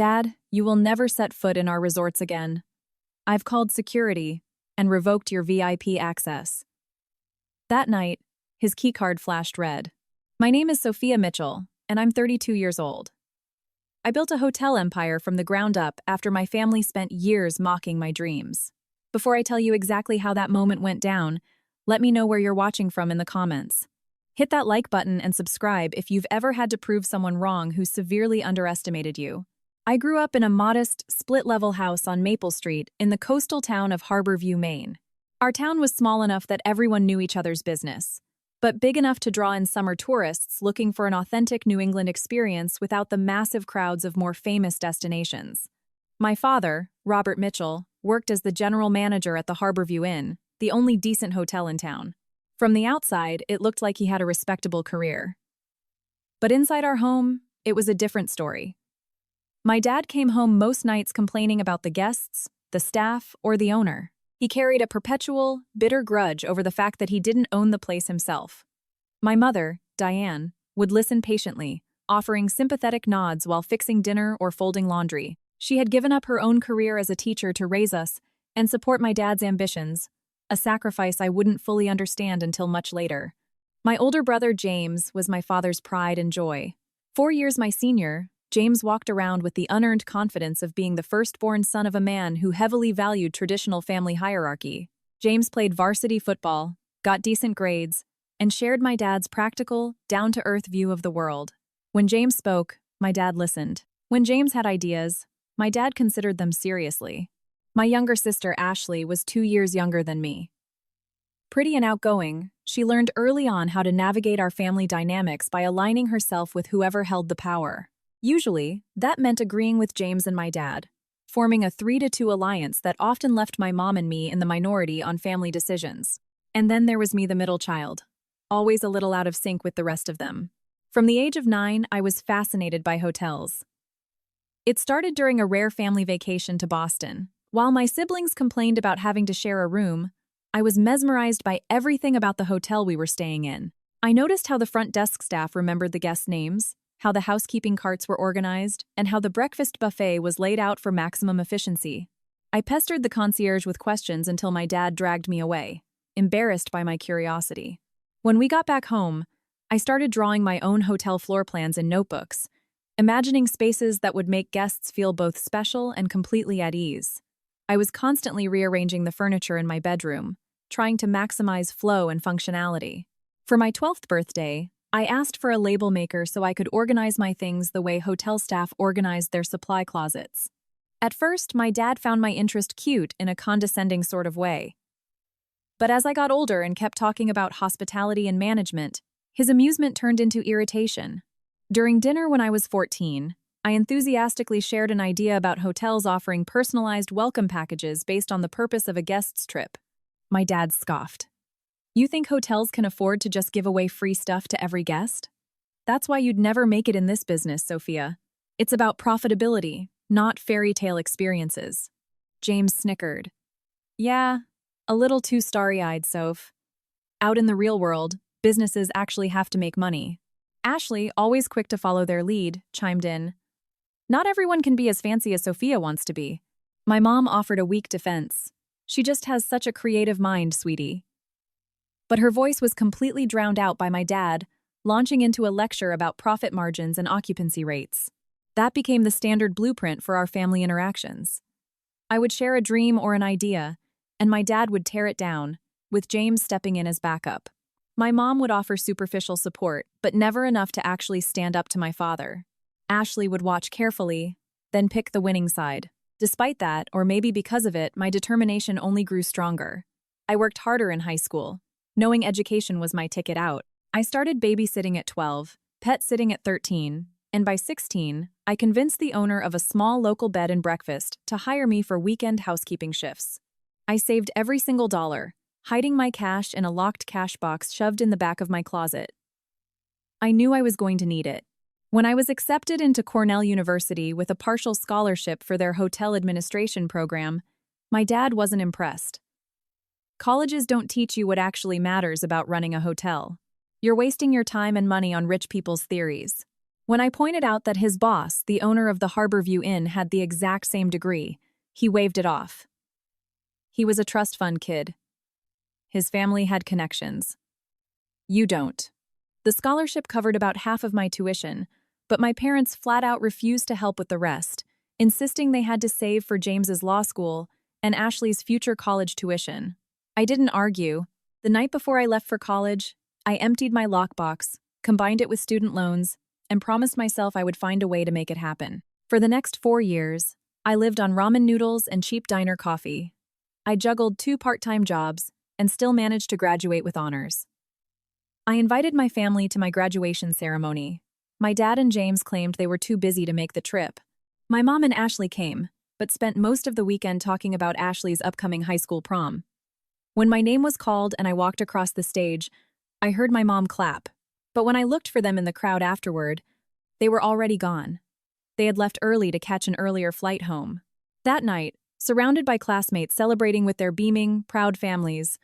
Dad, you will never set foot in our resorts again. I've called security and revoked your VIP access. That night, his keycard flashed red. My name is Sophia Mitchell, and I'm 32 years old. I built a hotel empire from the ground up after my family spent years mocking my dreams. Before I tell you exactly how that moment went down, let me know where you're watching from in the comments. Hit that like button and subscribe if you've ever had to prove someone wrong who severely underestimated you. I grew up in a modest, split-level house on Maple Street in the coastal town of Harborview, Maine. Our town was small enough that everyone knew each other's business, but big enough to draw in summer tourists looking for an authentic New England experience without the massive crowds of more famous destinations. My father, Robert Mitchell, worked as the general manager at the Harborview Inn, the only decent hotel in town. From the outside, it looked like he had a respectable career. But inside our home, it was a different story. My dad came home most nights complaining about the guests, the staff, or the owner. He carried a perpetual, bitter grudge over the fact that he didn't own the place himself. My mother, Diane, would listen patiently, offering sympathetic nods while fixing dinner or folding laundry. She had given up her own career as a teacher to raise us and support my dad's ambitions, a sacrifice I wouldn't fully understand until much later. My older brother, James, was my father's pride and joy. 4 years my senior, James walked around with the unearned confidence of being the firstborn son of a man who heavily valued traditional family hierarchy. James played varsity football, got decent grades, and shared my dad's practical, down-to-earth view of the world. When James spoke, my dad listened. When James had ideas, my dad considered them seriously. My younger sister, Ashley, was 2 years younger than me. Pretty and outgoing, she learned early on how to navigate our family dynamics by aligning herself with whoever held the power. Usually, that meant agreeing with James and my dad, forming a 3-to-2 alliance that often left my mom and me in the minority on family decisions. And then there was me, the middle child, always a little out of sync with the rest of them. From the age of 9, I was fascinated by hotels. It started during a rare family vacation to Boston. While my siblings complained about having to share a room, I was mesmerized by everything about the hotel we were staying in. I noticed how the front desk staff remembered the guests' names, how the housekeeping carts were organized, and how the breakfast buffet was laid out for maximum efficiency. I pestered the concierge with questions until my dad dragged me away, embarrassed by my curiosity. When we got back home, I started drawing my own hotel floor plans in notebooks, imagining spaces that would make guests feel both special and completely at ease. I was constantly rearranging the furniture in my bedroom, trying to maximize flow and functionality. For my 12th birthday, I asked for a label maker so I could organize my things the way hotel staff organized their supply closets. At first, my dad found my interest cute in a condescending sort of way. But as I got older and kept talking about hospitality and management, his amusement turned into irritation. During dinner when I was 14, I enthusiastically shared an idea about hotels offering personalized welcome packages based on the purpose of a guest's trip. My dad scoffed. You think hotels can afford to just give away free stuff to every guest? That's why you'd never make it in this business, Sophia. It's about profitability, not fairy tale experiences. James snickered. Yeah, a little too starry-eyed, Soph. Out in the real world, businesses actually have to make money. Ashley, always quick to follow their lead, chimed in. Not everyone can be as fancy as Sophia wants to be. My mom offered a weak defense. She just has such a creative mind, sweetie. But her voice was completely drowned out by my dad, launching into a lecture about profit margins and occupancy rates. That became the standard blueprint for our family interactions. I would share a dream or an idea, and my dad would tear it down, with James stepping in as backup. My mom would offer superficial support, but never enough to actually stand up to my father. Ashley would watch carefully, then pick the winning side. Despite that, or maybe because of it, my determination only grew stronger. I worked harder in high school, knowing education was my ticket out. I started babysitting at 12, pet sitting at 13, and by 16, I convinced the owner of a small local bed and breakfast to hire me for weekend housekeeping shifts. I saved every single dollar, hiding my cash in a locked cash box shoved in the back of my closet. I knew I was going to need it. When I was accepted into Cornell University with a partial scholarship for their hotel administration program, my dad wasn't impressed. Colleges don't teach you what actually matters about running a hotel. You're wasting your time and money on rich people's theories. When I pointed out that his boss, the owner of the Harborview Inn, had the exact same degree, he waved it off. He was a trust fund kid. His family had connections. You don't. The scholarship covered about half of my tuition, but my parents flat out refused to help with the rest, insisting they had to save for James's law school and Ashley's future college tuition. I didn't argue. The night before I left for college, I emptied my lockbox, combined it with student loans, and promised myself I would find a way to make it happen. For the next 4 years, I lived on ramen noodles and cheap diner coffee. I juggled 2 part-time jobs and still managed to graduate with honors. I invited my family to my graduation ceremony. My dad and James claimed they were too busy to make the trip. My mom and Ashley came, but spent most of the weekend talking about Ashley's upcoming high school prom. When my name was called and I walked across the stage, I heard my mom clap, but when I looked for them in the crowd afterward, they were already gone. They had left early to catch an earlier flight home. That night, surrounded by classmates celebrating with their beaming, proud families,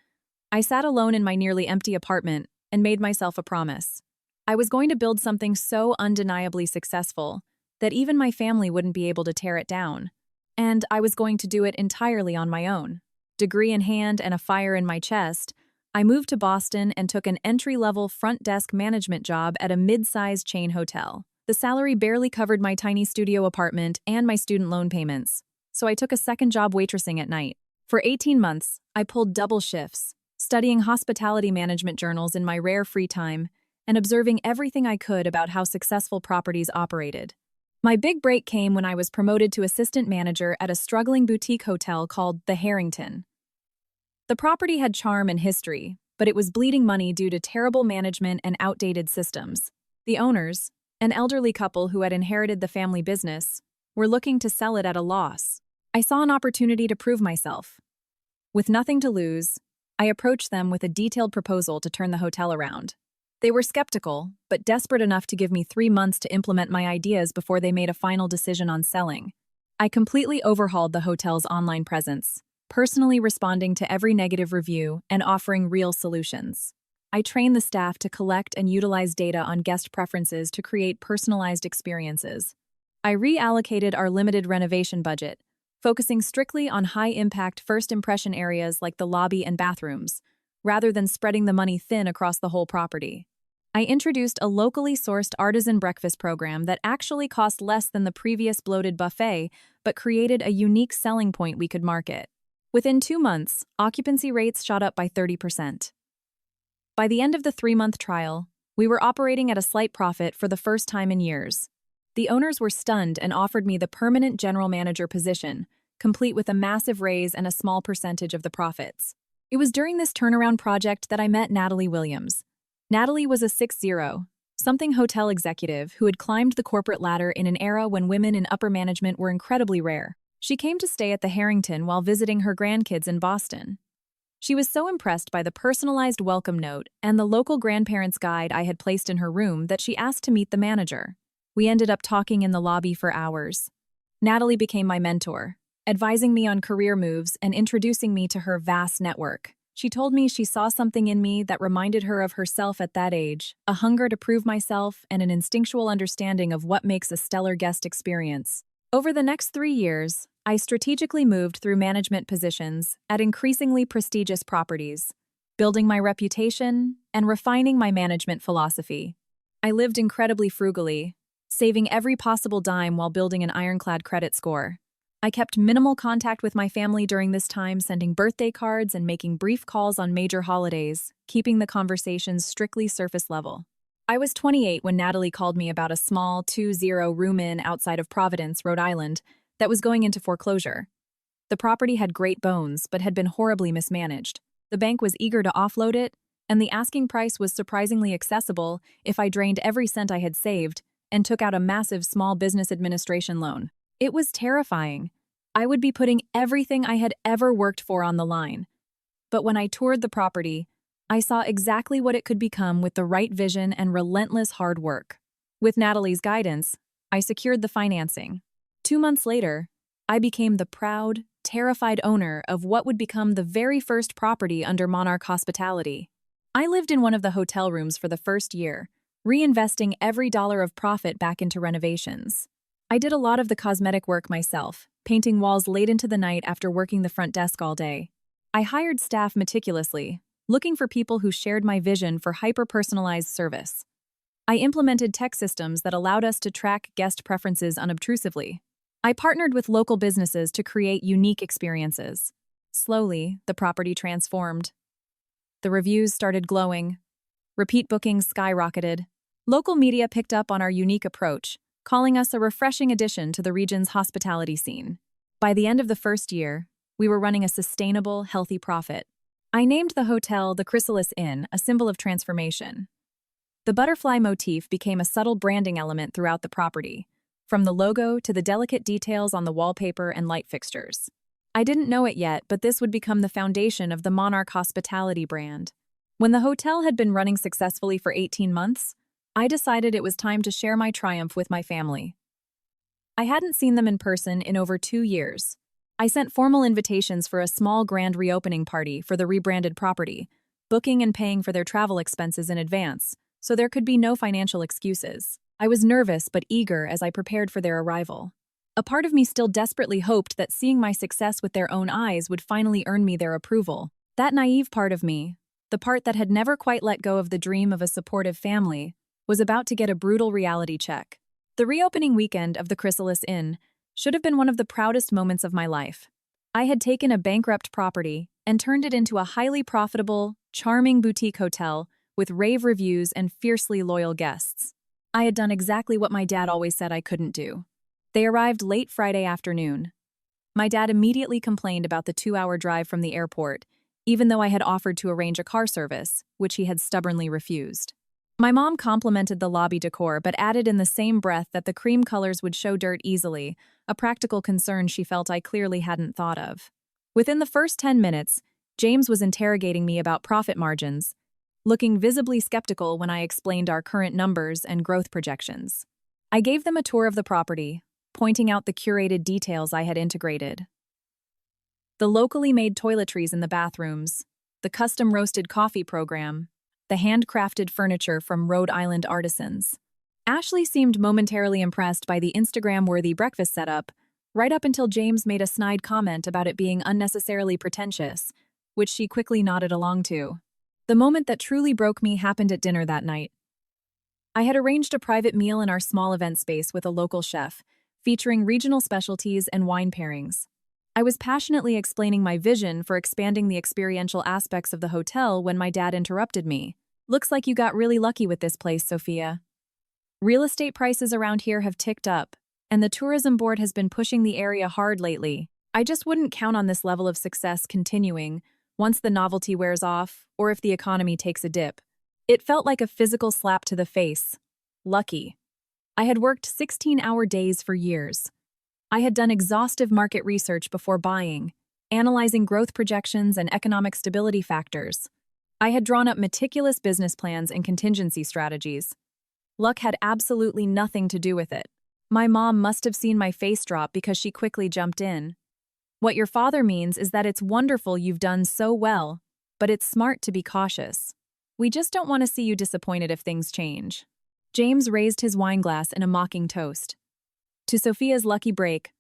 I sat alone in my nearly empty apartment and made myself a promise. I was going to build something so undeniably successful that even my family wouldn't be able to tear it down. And I was going to do it entirely on my own. Degree in hand and a fire in my chest, I moved to Boston and took an entry-level front desk management job at a mid-sized chain hotel. The salary barely covered my tiny studio apartment and my student loan payments, so I took a second job waitressing at night. For 18 months, I pulled double shifts, studying hospitality management journals in my rare free time and observing everything I could about how successful properties operated. My big break came when I was promoted to assistant manager at a struggling boutique hotel called The Harrington. The property had charm and history, but it was bleeding money due to terrible management and outdated systems. The owners, an elderly couple who had inherited the family business, were looking to sell it at a loss. I saw an opportunity to prove myself. With nothing to lose, I approached them with a detailed proposal to turn the hotel around. They were skeptical, but desperate enough to give me 3 months to implement my ideas before they made a final decision on selling. I completely overhauled the hotel's online presence, personally responding to every negative review and offering real solutions. I trained the staff to collect and utilize data on guest preferences to create personalized experiences. I reallocated our limited renovation budget, focusing strictly on high-impact first-impression areas like the lobby and bathrooms, rather than spreading the money thin across the whole property. I introduced a locally sourced artisan breakfast program that actually cost less than the previous bloated buffet, but created a unique selling point we could market. Within 2 months, occupancy rates shot up by 30%. By the end of the 3-month trial, we were operating at a slight profit for the first time in years. The owners were stunned and offered me the permanent general manager position, complete with a massive raise and a small percentage of the profits. It was during this turnaround project that I met Natalie Williams. Natalie was a 6'0", something hotel executive who had climbed the corporate ladder in an era when women in upper management were incredibly rare. She came to stay at the Harrington while visiting her grandkids in Boston. She was so impressed by the personalized welcome note and the local grandparents' guide I had placed in her room that she asked to meet the manager. We ended up talking in the lobby for hours. Natalie became my mentor, advising me on career moves and introducing me to her vast network. She told me she saw something in me that reminded her of herself at that age, a hunger to prove myself and an instinctual understanding of what makes a stellar guest experience. Over the next 3 years, I strategically moved through management positions at increasingly prestigious properties, building my reputation and refining my management philosophy. I lived incredibly frugally, saving every possible dime while building an ironclad credit score. I kept minimal contact with my family during this time, sending birthday cards and making brief calls on major holidays, keeping the conversations strictly surface level. I was 28 when Natalie called me about a small 2-room inn outside of Providence, Rhode Island, that was going into foreclosure. The property had great bones, but had been horribly mismanaged. The bank was eager to offload it, and the asking price was surprisingly accessible if I drained every cent I had saved and took out a massive small business administration loan. It was terrifying. I would be putting everything I had ever worked for on the line. But when I toured the property, I saw exactly what it could become with the right vision and relentless hard work. With Natalie's guidance, I secured the financing. 2 months later, I became the proud, terrified owner of what would become the very first property under Monarch Hospitality. I lived in one of the hotel rooms for the first year, reinvesting every dollar of profit back into renovations. I did a lot of the cosmetic work myself, painting walls late into the night after working the front desk all day. I hired staff meticulously, looking for people who shared my vision for hyper-personalized service. I implemented tech systems that allowed us to track guest preferences unobtrusively. I partnered with local businesses to create unique experiences. Slowly, the property transformed. The reviews started glowing. Repeat bookings skyrocketed. Local media picked up on our unique approach, calling us a refreshing addition to the region's hospitality scene. By the end of the first year, we were running a sustainable, healthy profit. I named the hotel the Chrysalis Inn, a symbol of transformation. The butterfly motif became a subtle branding element throughout the property, from the logo to the delicate details on the wallpaper and light fixtures. I didn't know it yet, but this would become the foundation of the Monarch Hospitality brand. When the hotel had been running successfully for 18 months, I decided it was time to share my triumph with my family. I hadn't seen them in person in over 2 years. I sent formal invitations for a small grand reopening party for the rebranded property, booking and paying for their travel expenses in advance, so there could be no financial excuses. I was nervous but eager as I prepared for their arrival. A part of me still desperately hoped that seeing my success with their own eyes would finally earn me their approval. That naive part of me, the part that had never quite let go of the dream of a supportive family, was about to get a brutal reality check. The reopening weekend of the Chrysalis Inn should have been one of the proudest moments of my life. I had taken a bankrupt property and turned it into a highly profitable, charming boutique hotel with rave reviews and fiercely loyal guests. I had done exactly what my dad always said I couldn't do. They arrived late Friday afternoon. My dad immediately complained about the 2-hour drive from the airport, even though I had offered to arrange a car service, which he had stubbornly refused. My mom complimented the lobby decor but added in the same breath that the cream colors would show dirt easily, a practical concern she felt I clearly hadn't thought of. Within the first 10 minutes, James was interrogating me about profit margins, looking visibly skeptical when I explained our current numbers and growth projections. I gave them a tour of the property, pointing out the curated details I had integrated. The locally made toiletries in the bathrooms, the custom roasted coffee program, the handcrafted furniture from Rhode Island artisans. Ashley seemed momentarily impressed by the Instagram-worthy breakfast setup, right up until James made a snide comment about it being unnecessarily pretentious, which she quickly nodded along to. The moment that truly broke me happened at dinner that night. I had arranged a private meal in our small event space with a local chef, featuring regional specialties and wine pairings. I was passionately explaining my vision for expanding the experiential aspects of the hotel when my dad interrupted me. "Looks like you got really lucky with this place, Sophia. Real estate prices around here have ticked up, and the tourism board has been pushing the area hard lately. I just wouldn't count on this level of success continuing once the novelty wears off or if the economy takes a dip." It felt like a physical slap to the face. Lucky. I had worked 16-hour days for years. I had done exhaustive market research before buying, analyzing growth projections and economic stability factors. I had drawn up meticulous business plans and contingency strategies. Luck had absolutely nothing to do with it. My mom must have seen my face drop because she quickly jumped in. "What your father means is that it's wonderful you've done so well, but it's smart to be cautious. We just don't want to see you disappointed if things change." James raised his wine glass in a mocking toast. "To Sophia's lucky break.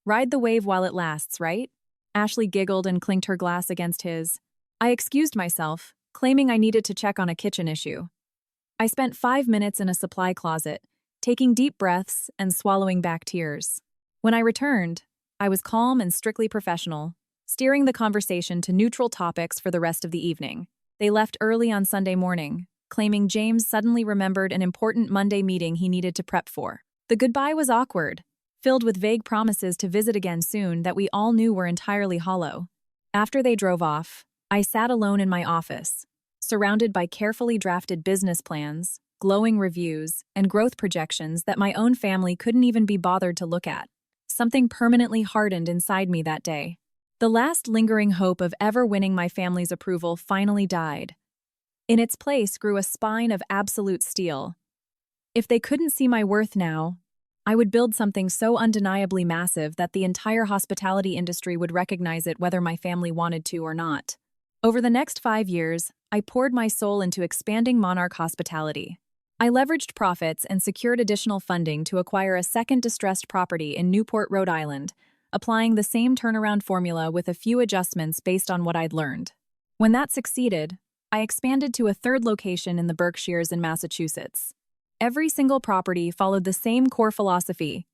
Ride the wave while it lasts, right?" Ashley giggled and clinked her glass against his. I excused myself, claiming I needed to check on a kitchen issue. I spent 5 minutes in a supply closet, taking deep breaths and swallowing back tears. When I returned, I was calm and strictly professional, steering the conversation to neutral topics for the rest of the evening. They left early on Sunday morning, claiming James suddenly remembered an important Monday meeting he needed to prep for. The goodbye was awkward, filled with vague promises to visit again soon that we all knew were entirely hollow. After they drove off, I sat alone in my office, surrounded by carefully drafted business plans, glowing reviews, and growth projections that my own family couldn't even be bothered to look at. Something permanently hardened inside me that day. The last lingering hope of ever winning my family's approval finally died. In its place grew a spine of absolute steel. If they couldn't see my worth now, I would build something so undeniably massive that the entire hospitality industry would recognize it whether my family wanted to or not. Over the next 5 years, I poured my soul into expanding Monarch Hospitality. I leveraged profits and secured additional funding to acquire a second distressed property in Newport, Rhode Island, applying the same turnaround formula with a few adjustments based on what I'd learned. When that succeeded, I expanded to a third location in the Berkshires in Massachusetts. Every single property followed the same core philosophy: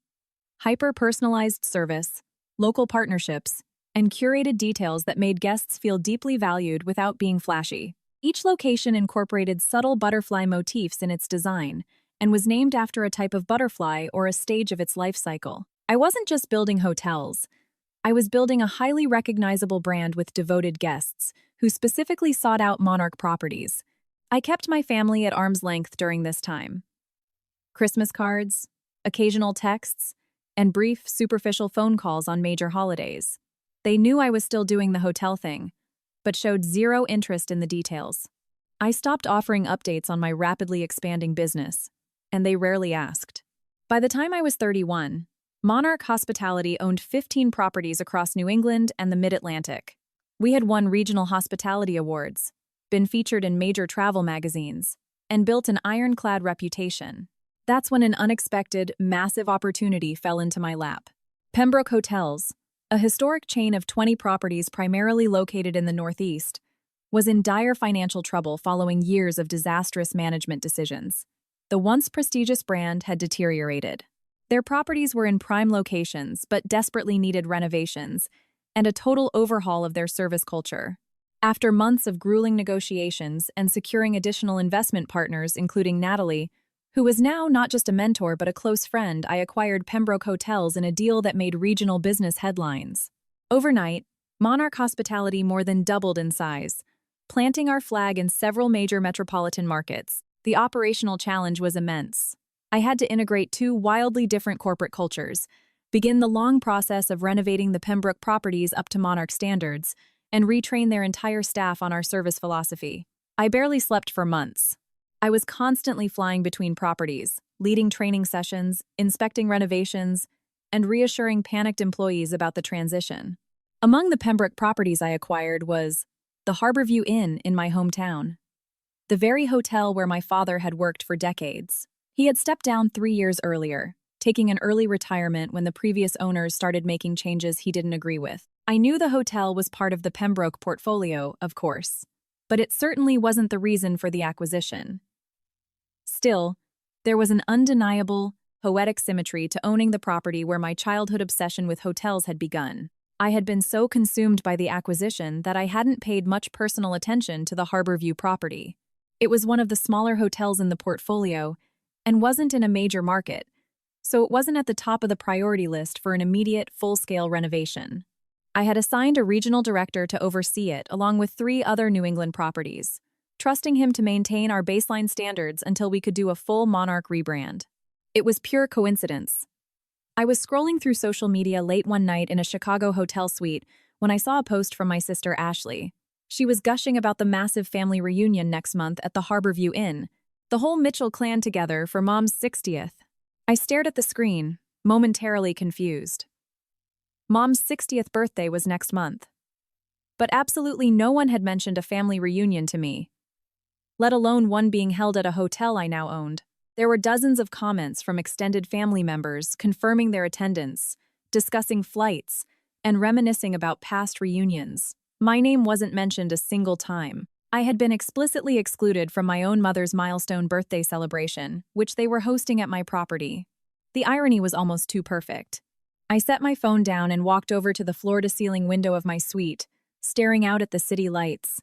hyper-personalized service, local partnerships, and curated details that made guests feel deeply valued without being flashy. Each location incorporated subtle butterfly motifs in its design and was named after a type of butterfly or a stage of its life cycle. I wasn't just building hotels. I was building a highly recognizable brand with devoted guests who specifically sought out Monarch properties. I kept my family at arm's length during this time. Christmas cards, occasional texts, and brief, superficial phone calls on major holidays. They knew I was still doing the hotel thing, but showed zero interest in the details. I stopped offering updates on my rapidly expanding business, and they rarely asked. By the time I was 31, Monarch Hospitality owned 15 properties across New England and the Mid-Atlantic. We had won regional hospitality awards, been featured in major travel magazines, and built an ironclad reputation. That's when an unexpected, massive opportunity fell into my lap. Pembroke Hotels, a historic chain of 20 properties primarily located in the Northeast, was in dire financial trouble following years of disastrous management decisions. The once prestigious brand had deteriorated. Their properties were in prime locations but desperately needed renovations and a total overhaul of their service culture. After months of grueling negotiations and securing additional investment partners, including Natalie, who was now not just a mentor but a close friend, I acquired Pembroke Hotels in a deal that made regional business headlines. Overnight, Monarch Hospitality more than doubled in size, planting our flag in several major metropolitan markets. The operational challenge was immense. I had to integrate two wildly different corporate cultures, begin the long process of renovating the Pembroke properties up to Monarch standards, and retrain their entire staff on our service philosophy. I barely slept for months. I was constantly flying between properties, leading training sessions, inspecting renovations, and reassuring panicked employees about the transition. Among the Pembroke properties I acquired was the Harborview Inn in my hometown, the very hotel where my father had worked for decades. He had stepped down 3 years earlier, taking an early retirement when the previous owners started making changes he didn't agree with. I knew the hotel was part of the Pembroke portfolio, of course, but it certainly wasn't the reason for the acquisition. Still, there was an undeniable, poetic symmetry to owning the property where my childhood obsession with hotels had begun. I had been so consumed by the acquisition that I hadn't paid much personal attention to the Harborview property. It was one of the smaller hotels in the portfolio and wasn't in a major market, so it wasn't at the top of the priority list for an immediate, full-scale renovation. I had assigned a regional director to oversee it along with 3 other New England properties, trusting him to maintain our baseline standards until we could do a full Monarch rebrand. It was pure coincidence. I was scrolling through social media late one night in a Chicago hotel suite when I saw a post from my sister Ashley. She was gushing about the massive family reunion next month at the Harborview Inn, the whole Mitchell clan together for Mom's 60th. I stared at the screen, momentarily confused. Mom's 60th birthday was next month. But absolutely no one had mentioned a family reunion to me, let alone one being held at a hotel I now owned. There were dozens of comments from extended family members confirming their attendance, discussing flights, and reminiscing about past reunions. My name wasn't mentioned a single time. I had been explicitly excluded from my own mother's milestone birthday celebration, which they were hosting at my property. The irony was almost too perfect. I set my phone down and walked over to the floor-to-ceiling window of my suite, staring out at the city lights.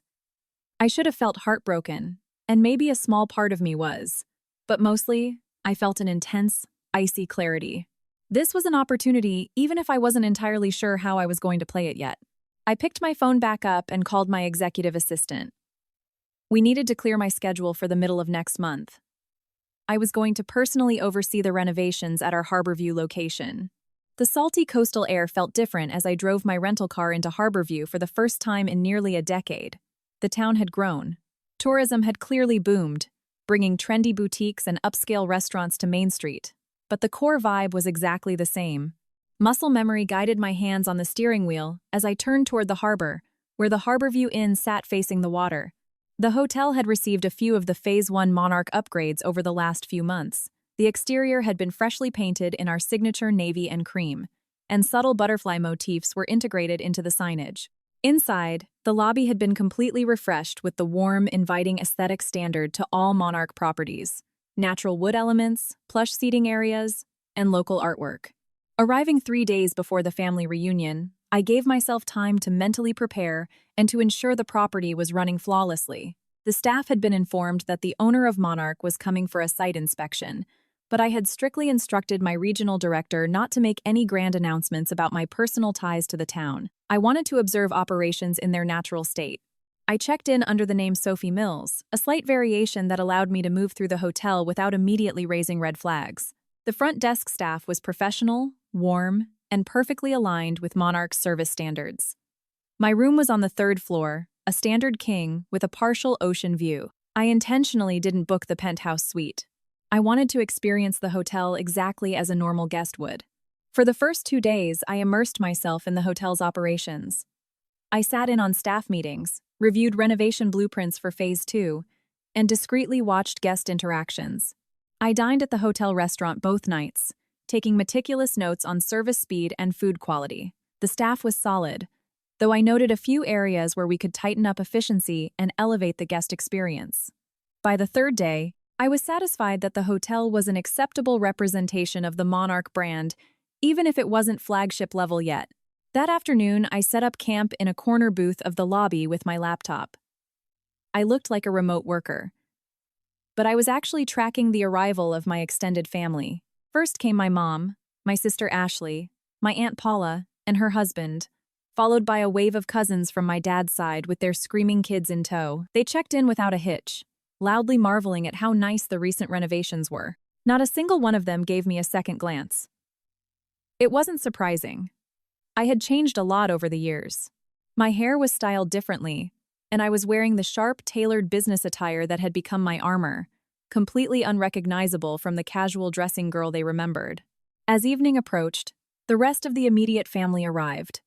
I should have felt heartbroken, and maybe a small part of me was, but mostly, I felt an intense, icy clarity. This was an opportunity, even if I wasn't entirely sure how I was going to play it yet. I picked my phone back up and called my executive assistant. We needed to clear my schedule for the middle of next month. I was going to personally oversee the renovations at our Harborview location. The salty coastal air felt different as I drove my rental car into Harborview for the first time in nearly a decade. The town had grown. Tourism had clearly boomed, bringing trendy boutiques and upscale restaurants to Main Street. But the core vibe was exactly the same. Muscle memory guided my hands on the steering wheel as I turned toward the harbor, where the Harborview Inn sat facing the water. The hotel had received a few of the Phase 1 Monarch upgrades over the last few months. The exterior had been freshly painted in our signature navy and cream, and subtle butterfly motifs were integrated into the signage. Inside, the lobby had been completely refreshed with the warm, inviting aesthetic standard to all Monarch properties: natural wood elements, plush seating areas, and local artwork. Arriving 3 days before the family reunion, I gave myself time to mentally prepare and to ensure the property was running flawlessly. The staff had been informed that the owner of Monarch was coming for a site inspection, but I had strictly instructed my regional director not to make any grand announcements about my personal ties to the town. I wanted to observe operations in their natural state. I checked in under the name Sophie Mills, a slight variation that allowed me to move through the hotel without immediately raising red flags. The front desk staff was professional, warm, and perfectly aligned with Monarch's service standards. My room was on the 3rd floor, a standard king with a partial ocean view. I intentionally didn't book the penthouse suite. I wanted to experience the hotel exactly as a normal guest would. For the first 2 days, I immersed myself in the hotel's operations. I sat in on staff meetings, reviewed renovation blueprints for Phase 2, and discreetly watched guest interactions. I dined at the hotel restaurant both nights, taking meticulous notes on service speed and food quality. The staff was solid, though I noted a few areas where we could tighten up efficiency and elevate the guest experience. By the 3rd day, I was satisfied that the hotel was an acceptable representation of the Monarch brand, even if it wasn't flagship level yet. That afternoon, I set up camp in a corner booth of the lobby with my laptop. I looked like a remote worker, but I was actually tracking the arrival of my extended family. First came my mom, my sister Ashley, my Aunt Paula, and her husband, followed by a wave of cousins from my dad's side with their screaming kids in tow. They checked in without a hitch, loudly marveling at how nice the recent renovations were. Not a single one of them gave me a second glance. It wasn't surprising. I had changed a lot over the years. My hair was styled differently, and I was wearing the sharp, tailored business attire that had become my armor, completely unrecognizable from the casual dressing girl they remembered. As evening approached, the rest of the immediate family arrived.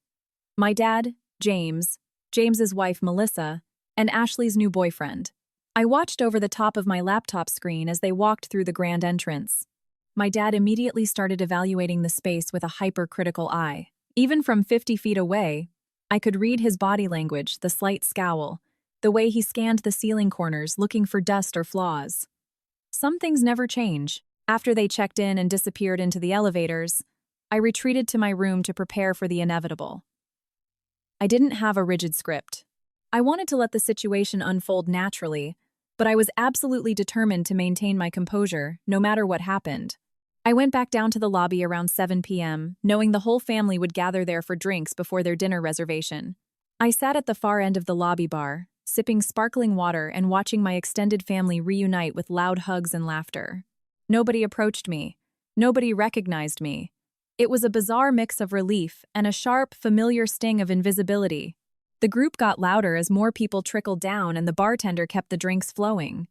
My dad, James, James's wife Melissa, and Ashley's new boyfriend. I watched over the top of my laptop screen as they walked through the grand entrance. My dad immediately started evaluating the space with a hypercritical eye. Even from 50 feet away, I could read his body language, the slight scowl, the way he scanned the ceiling corners looking for dust or flaws. Some things never change. After they checked in and disappeared into the elevators, I retreated to my room to prepare for the inevitable. I didn't have a rigid script. I wanted to let the situation unfold naturally, but I was absolutely determined to maintain my composure, no matter what happened. I went back down to the lobby around 7 p.m., knowing the whole family would gather there for drinks before their dinner reservation. I sat at the far end of the lobby bar, sipping sparkling water and watching my extended family reunite with loud hugs and laughter. Nobody approached me. Nobody recognized me. It was a bizarre mix of relief and a sharp, familiar sting of invisibility. The group got louder as more people trickled down and the bartender kept the drinks flowing.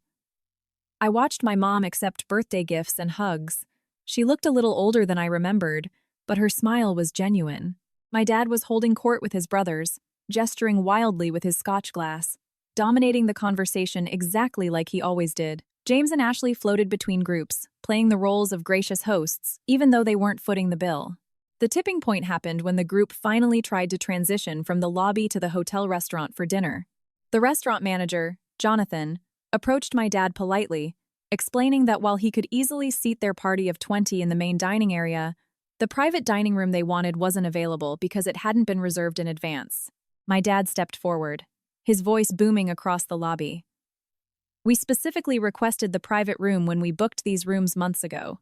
I watched my mom accept birthday gifts and hugs. She looked a little older than I remembered, but her smile was genuine. My dad was holding court with his brothers, gesturing wildly with his scotch glass, dominating the conversation exactly like he always did. James and Ashley floated between groups, playing the roles of gracious hosts, even though they weren't footing the bill. The tipping point happened when the group finally tried to transition from the lobby to the hotel restaurant for dinner. The restaurant manager, Jonathan, approached my dad politely, explaining that while he could easily seat their party of 20 in the main dining area, the private dining room they wanted wasn't available because it hadn't been reserved in advance. My dad stepped forward, his voice booming across the lobby. "We specifically requested the private room when we booked these rooms months ago.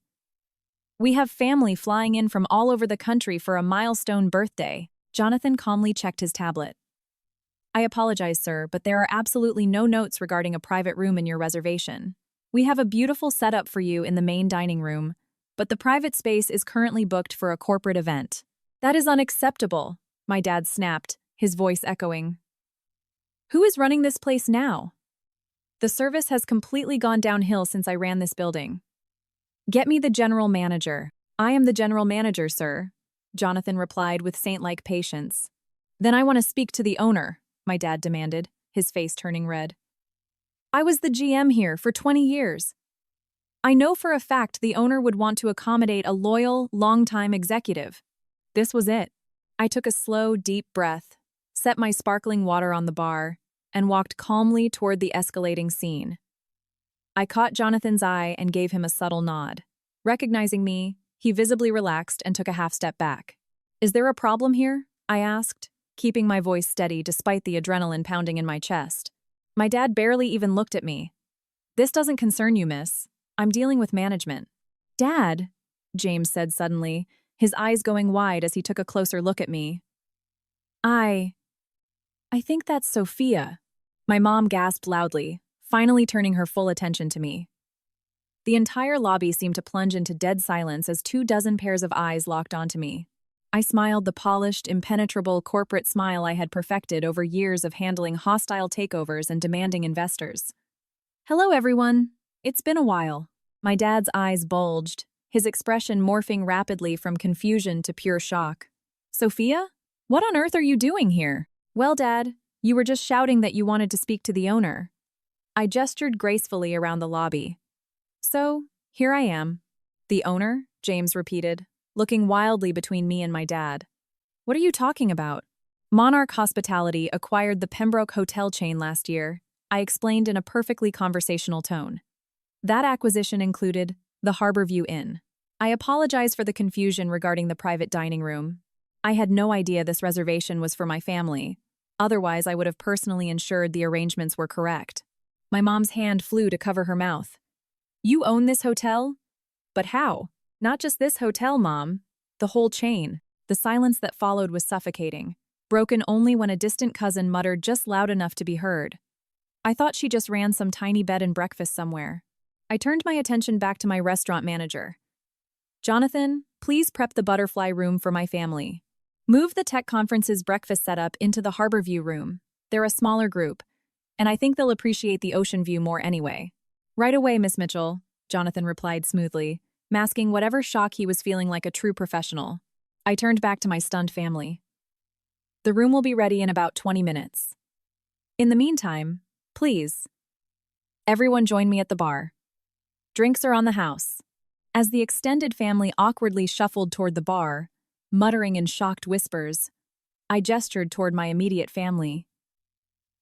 We have family flying in from all over the country for a milestone birthday." Jonathan calmly checked his tablet. "I apologize, sir, but there are absolutely no notes regarding a private room in your reservation. We have a beautiful setup for you in the main dining room, but the private space is currently booked for a corporate event." "That is unacceptable," my dad snapped, his voice echoing. "Who is running this place now?" "The service has completely gone downhill since I ran this building." "Get me the general manager." "I am the general manager, sir," Jonathan replied with saint-like patience. "Then I want to speak to the owner," my dad demanded, his face turning red. I was the GM here for 20 years. I know for a fact the owner would want to accommodate a loyal, long-time executive. This was it. I took a slow, deep breath, set my sparkling water on the bar, and walked calmly toward the escalating scene. I caught Jonathan's eye and gave him a subtle nod. Recognizing me, he visibly relaxed and took a half step back. "Is there a problem here?" I asked, keeping my voice steady despite the adrenaline pounding in my chest. My dad barely even looked at me. "This doesn't concern you, miss. I'm dealing with management." "Dad," James said suddenly, his eyes going wide as he took a closer look at me. I think that's Sophia." My mom gasped loudly, finally turning her full attention to me. The entire lobby seemed to plunge into dead silence as 24 pairs of eyes locked onto me. I smiled the polished, impenetrable corporate smile I had perfected over years of handling hostile takeovers and demanding investors. "Hello, everyone. It's been a while." My dad's eyes bulged, his expression morphing rapidly from confusion to pure shock. "Sophia? What on earth are you doing here?" "Well, Dad, you were just shouting that you wanted to speak to the owner." I gestured gracefully around the lobby. "So, here I am." "The owner?" James repeated, looking wildly between me and my dad. "What are you talking about?" "Monarch Hospitality acquired the Pembroke Hotel chain last year," I explained in a perfectly conversational tone. "That acquisition included the Harborview Inn. I apologize for the confusion regarding the private dining room. I had no idea this reservation was for my family. Otherwise, I would have personally ensured the arrangements were correct." My mom's hand flew to cover her mouth. "You own this hotel? But how? Not just this hotel, Mom. The whole chain." The silence that followed was suffocating, broken only when a distant cousin muttered just loud enough to be heard. "I thought she just ran some tiny bed and breakfast somewhere." I turned my attention back to my restaurant manager. "Jonathan, please prep the butterfly room for my family. Move the tech conference's breakfast setup into the Harborview room. They're a smaller group, and I think they'll appreciate the ocean view more anyway." "Right away, Miss Mitchell," Jonathan replied smoothly, masking whatever shock he was feeling like a true professional. I turned back to my stunned family. "The room will be ready in about 20 minutes. In the meantime, please, everyone join me at the bar. Drinks are on the house." As the extended family awkwardly shuffled toward the bar, muttering in shocked whispers, I gestured toward my immediate family.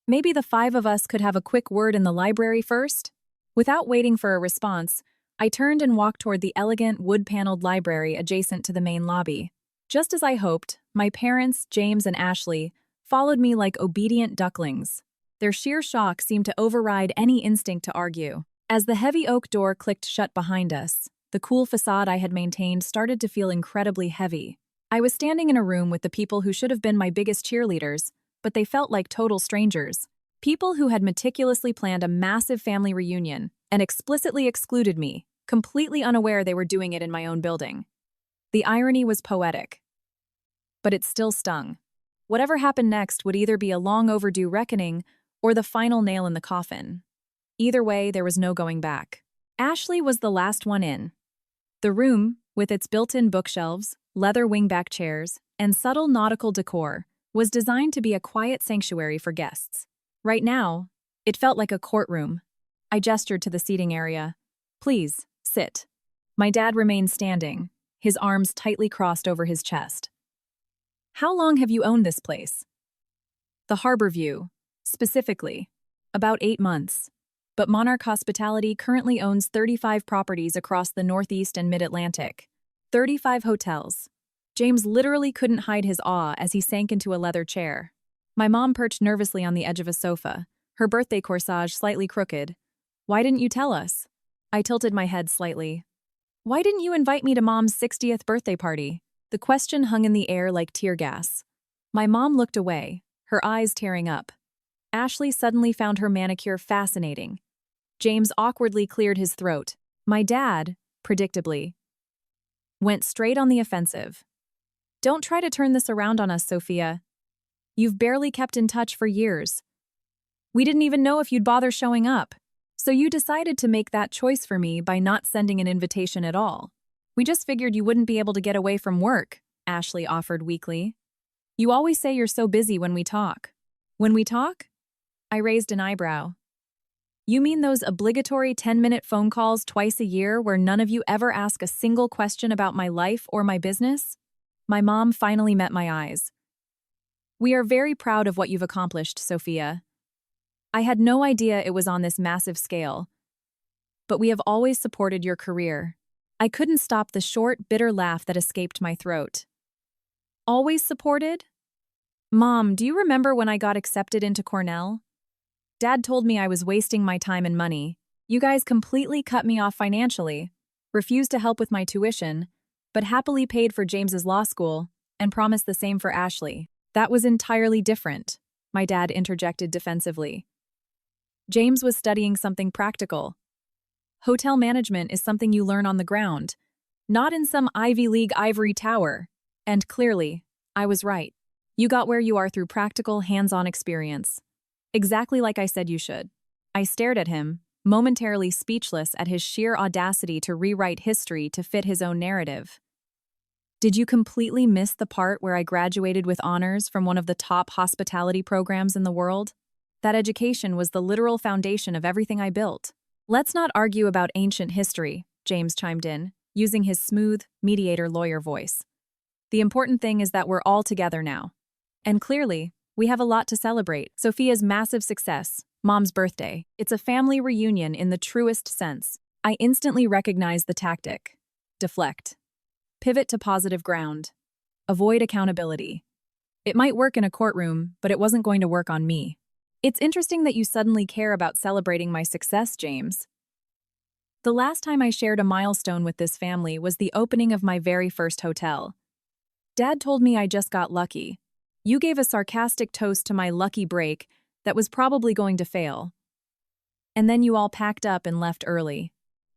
"Maybe the 5 of us could have a quick word in the library first?" Without waiting for a response, I turned and walked toward the elegant, wood-paneled library adjacent to the main lobby. Just as I hoped, my parents, James and Ashley, followed me like obedient ducklings. Their sheer shock seemed to override any instinct to argue. As the heavy oak door clicked shut behind us, the cool facade I had maintained started to feel incredibly heavy. I was standing in a room with the people who should have been my biggest cheerleaders, but they felt like total strangers. People who had meticulously planned a massive family reunion and explicitly excluded me, completely unaware they were doing it in my own building. The irony was poetic, but it still stung. Whatever happened next would either be a long overdue reckoning or the final nail in the coffin. Either way, there was no going back. Ashley was the last one in. The room, with its built-in bookshelves, leather wingback chairs, and subtle nautical decor, was designed to be a quiet sanctuary for guests. Right now, it felt like a courtroom. I gestured to the seating area. "Please, sit." My dad remained standing, his arms tightly crossed over his chest. "How long have you owned this place?" "The Harborview, specifically. About 8 months. But Monarch Hospitality currently owns 35 properties across the Northeast and Mid-Atlantic. 35 hotels." James literally couldn't hide his awe as he sank into a leather chair. My mom perched nervously on the edge of a sofa, her birthday corsage slightly crooked. "Why didn't you tell us?" I tilted my head slightly. "Why didn't you invite me to Mom's 60th birthday party?" The question hung in the air like tear gas. My mom looked away, her eyes tearing up. Ashley suddenly found her manicure fascinating. James awkwardly cleared his throat. My dad, predictably, went straight on the offensive. "Don't try to turn this around on us, Sophia. You've barely kept in touch for years. We didn't even know if you'd bother showing up. So you decided to make that choice for me by not sending an invitation at all. We just figured you wouldn't be able to get away from work," Ashley offered weakly. "You always say you're so busy when we talk." "When we talk?" I raised an eyebrow. You mean those obligatory 10-minute phone calls twice a year where none of you ever ask a single question about my life or my business? My mom finally met my eyes. We are very proud of what you've accomplished, Sophia. I had no idea it was on this massive scale. But we have always supported your career. I couldn't stop the short, bitter laugh that escaped my throat. Always supported? Mom, do you remember when I got accepted into Cornell? Dad told me I was wasting my time and money. You guys completely cut me off financially, refused to help with my tuition, but happily paid for James's law school and promised the same for Ashley. That was entirely different, my dad interjected defensively. James was studying something practical. Hotel management is something you learn on the ground, not in some Ivy League ivory tower. And clearly, I was right. You got where you are through practical, hands-on experience. Exactly like I said you should. I stared at him, momentarily speechless at his sheer audacity to rewrite history to fit his own narrative. Did you completely miss the part where I graduated with honors from one of the top hospitality programs in the world? That education was the literal foundation of everything I built. Let's not argue about ancient history, James chimed in, using his smooth, mediator lawyer voice. The important thing is that we're all together now. And clearly, we have a lot to celebrate. Sophia's massive success, Mom's birthday. It's a family reunion in the truest sense. I instantly recognize the tactic. Deflect. Pivot to positive ground. Avoid accountability. It might work in a courtroom, but it wasn't going to work on me. It's interesting that you suddenly care about celebrating my success, James. The last time I shared a milestone with this family was the opening of my very first hotel. Dad told me I just got lucky. You gave a sarcastic toast to my lucky break that was probably going to fail. And then you all packed up and left early.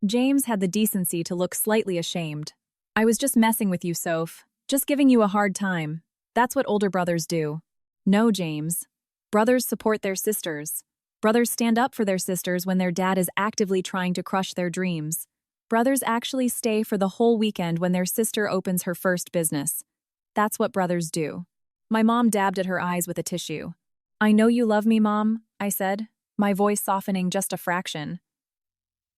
James had the decency to look slightly ashamed. I was just messing with you, Soph. Just giving you a hard time. That's what older brothers do. No, James. Brothers support their sisters. Brothers stand up for their sisters when their dad is actively trying to crush their dreams. Brothers actually stay for the whole weekend when their sister opens her first business. That's what brothers do. My mom dabbed at her eyes with a tissue. I know you love me, Mom, I said, my voice softening just a fraction.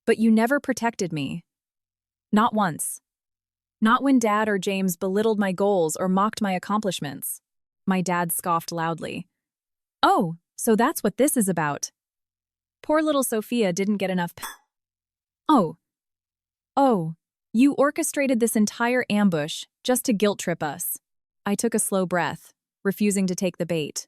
But you never protected me. Not once. Not when Dad or James belittled my goals or mocked my accomplishments. My dad scoffed loudly. Oh, so that's what this is about. Poor little Sophia didn't get enough Oh, you orchestrated this entire ambush just to guilt trip us. I took a slow breath, refusing to take the bait.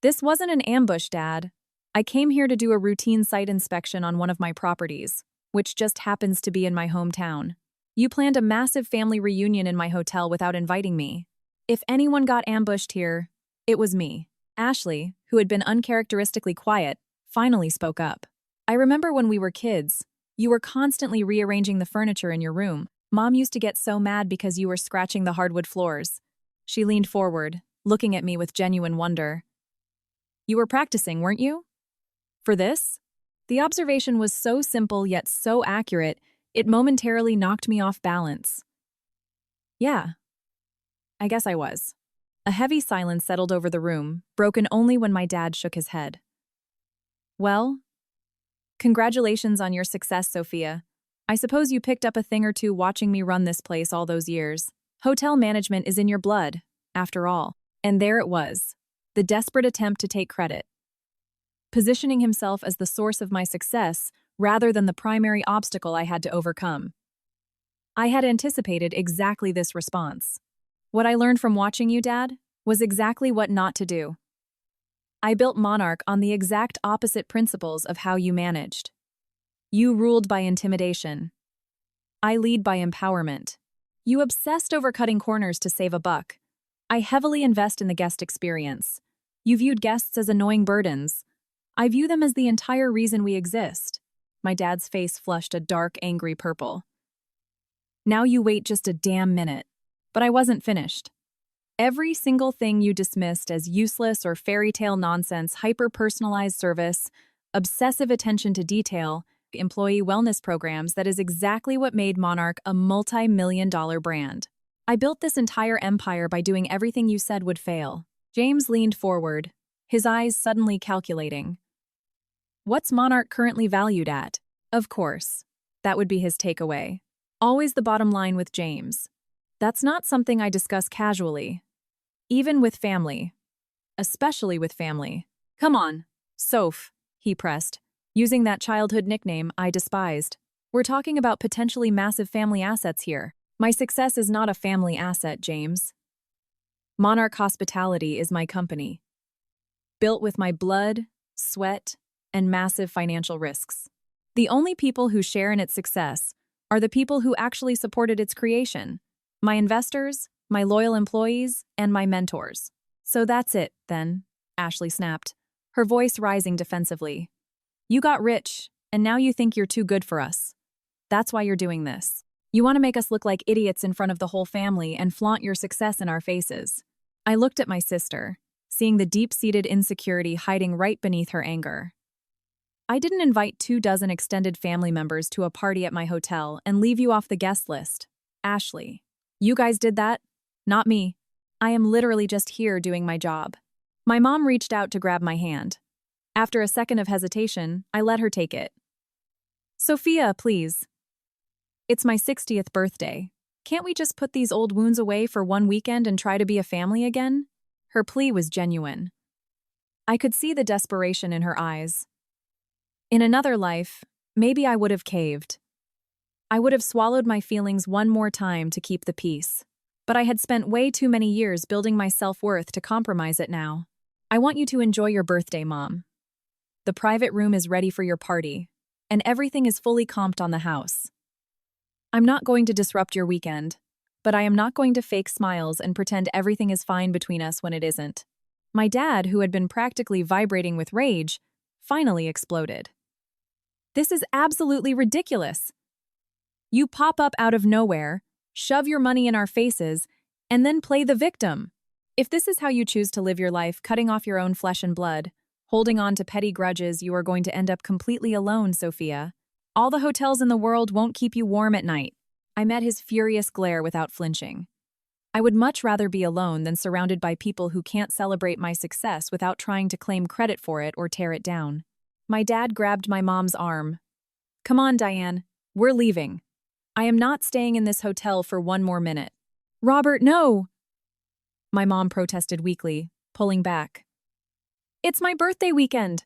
This wasn't an ambush, Dad. I came here to do a routine site inspection on one of my properties, which just happens to be in my hometown. You planned a massive family reunion in my hotel without inviting me. If anyone got ambushed here, it was me. Ashley, who had been uncharacteristically quiet, finally spoke up. I remember when we were kids, you were constantly rearranging the furniture in your room. Mom used to get so mad because you were scratching the hardwood floors. She leaned forward, looking at me with genuine wonder. You were practicing, weren't you? For this? The observation was so simple yet so accurate, it momentarily knocked me off balance. Yeah, I guess I was. A heavy silence settled over the room, broken only when my dad shook his head. Well, congratulations on your success, Sophia. I suppose you picked up a thing or two watching me run this place all those years. Hotel management is in your blood, after all. And there it was, the desperate attempt to take credit. Positioning himself as the source of my success rather than the primary obstacle I had to overcome. I had anticipated exactly this response. What I learned from watching you, Dad, was exactly what not to do. I built Monarch on the exact opposite principles of how you managed. You ruled by intimidation. I lead by empowerment. You obsessed over cutting corners to save a buck. I heavily invest in the guest experience. You viewed guests as annoying burdens. I view them as the entire reason we exist. My dad's face flushed a dark, angry purple. Now you wait just a damn minute. But I wasn't finished. Every single thing you dismissed as useless or fairy tale nonsense, hyper-personalized service, obsessive attention to detail, employee wellness programs, that is exactly what made Monarch a multi-million-dollar brand. I built this entire empire by doing everything you said would fail. James leaned forward, his eyes suddenly calculating. What's Monarch currently valued at? Of course. That would be his takeaway. Always the bottom line with James. That's not something I discuss casually. Even with family. Especially with family. Come on, Soph, he pressed, using that childhood nickname I despised. We're talking about potentially massive family assets here. My success is not a family asset, James. Monarch Hospitality is my company. Built with my blood, sweat, and massive financial risks. The only people who share in its success are the people who actually supported its creation. My investors, my loyal employees, and my mentors. So that's it, then, Ashley snapped, her voice rising defensively. You got rich, and now you think you're too good for us. That's why you're doing this. You want to make us look like idiots in front of the whole family and flaunt your success in our faces. I looked at my sister, seeing the deep-seated insecurity hiding right beneath her anger. I didn't invite 24 extended family members to a party at my hotel and leave you off the guest list. Ashley, you guys did that? Not me. I am literally just here doing my job. My mom reached out to grab my hand. After a second of hesitation, I let her take it. Sophia, please. It's my 60th birthday. Can't we just put these old wounds away for one weekend and try to be a family again? Her plea was genuine. I could see the desperation in her eyes. In another life, maybe I would have caved. I would have swallowed my feelings one more time to keep the peace. But I had spent way too many years building my self-worth to compromise it now. I want you to enjoy your birthday, Mom. The private room is ready for your party, and everything is fully comped on the house. I'm not going to disrupt your weekend, but I am not going to fake smiles and pretend everything is fine between us when it isn't. My dad, who had been practically vibrating with rage, finally exploded. This is absolutely ridiculous. You pop up out of nowhere, shove your money in our faces, and then play the victim. If this is how you choose to live your life, cutting off your own flesh and blood, holding on to petty grudges, you are going to end up completely alone, Sophia. All the hotels in the world won't keep you warm at night. I met his furious glare without flinching. I would much rather be alone than surrounded by people who can't celebrate my success without trying to claim credit for it or tear it down. My dad grabbed my mom's arm. Come on, Diane. We're leaving. I am not staying in this hotel for one more minute. Robert, no! My mom protested weakly, pulling back. It's my birthday weekend.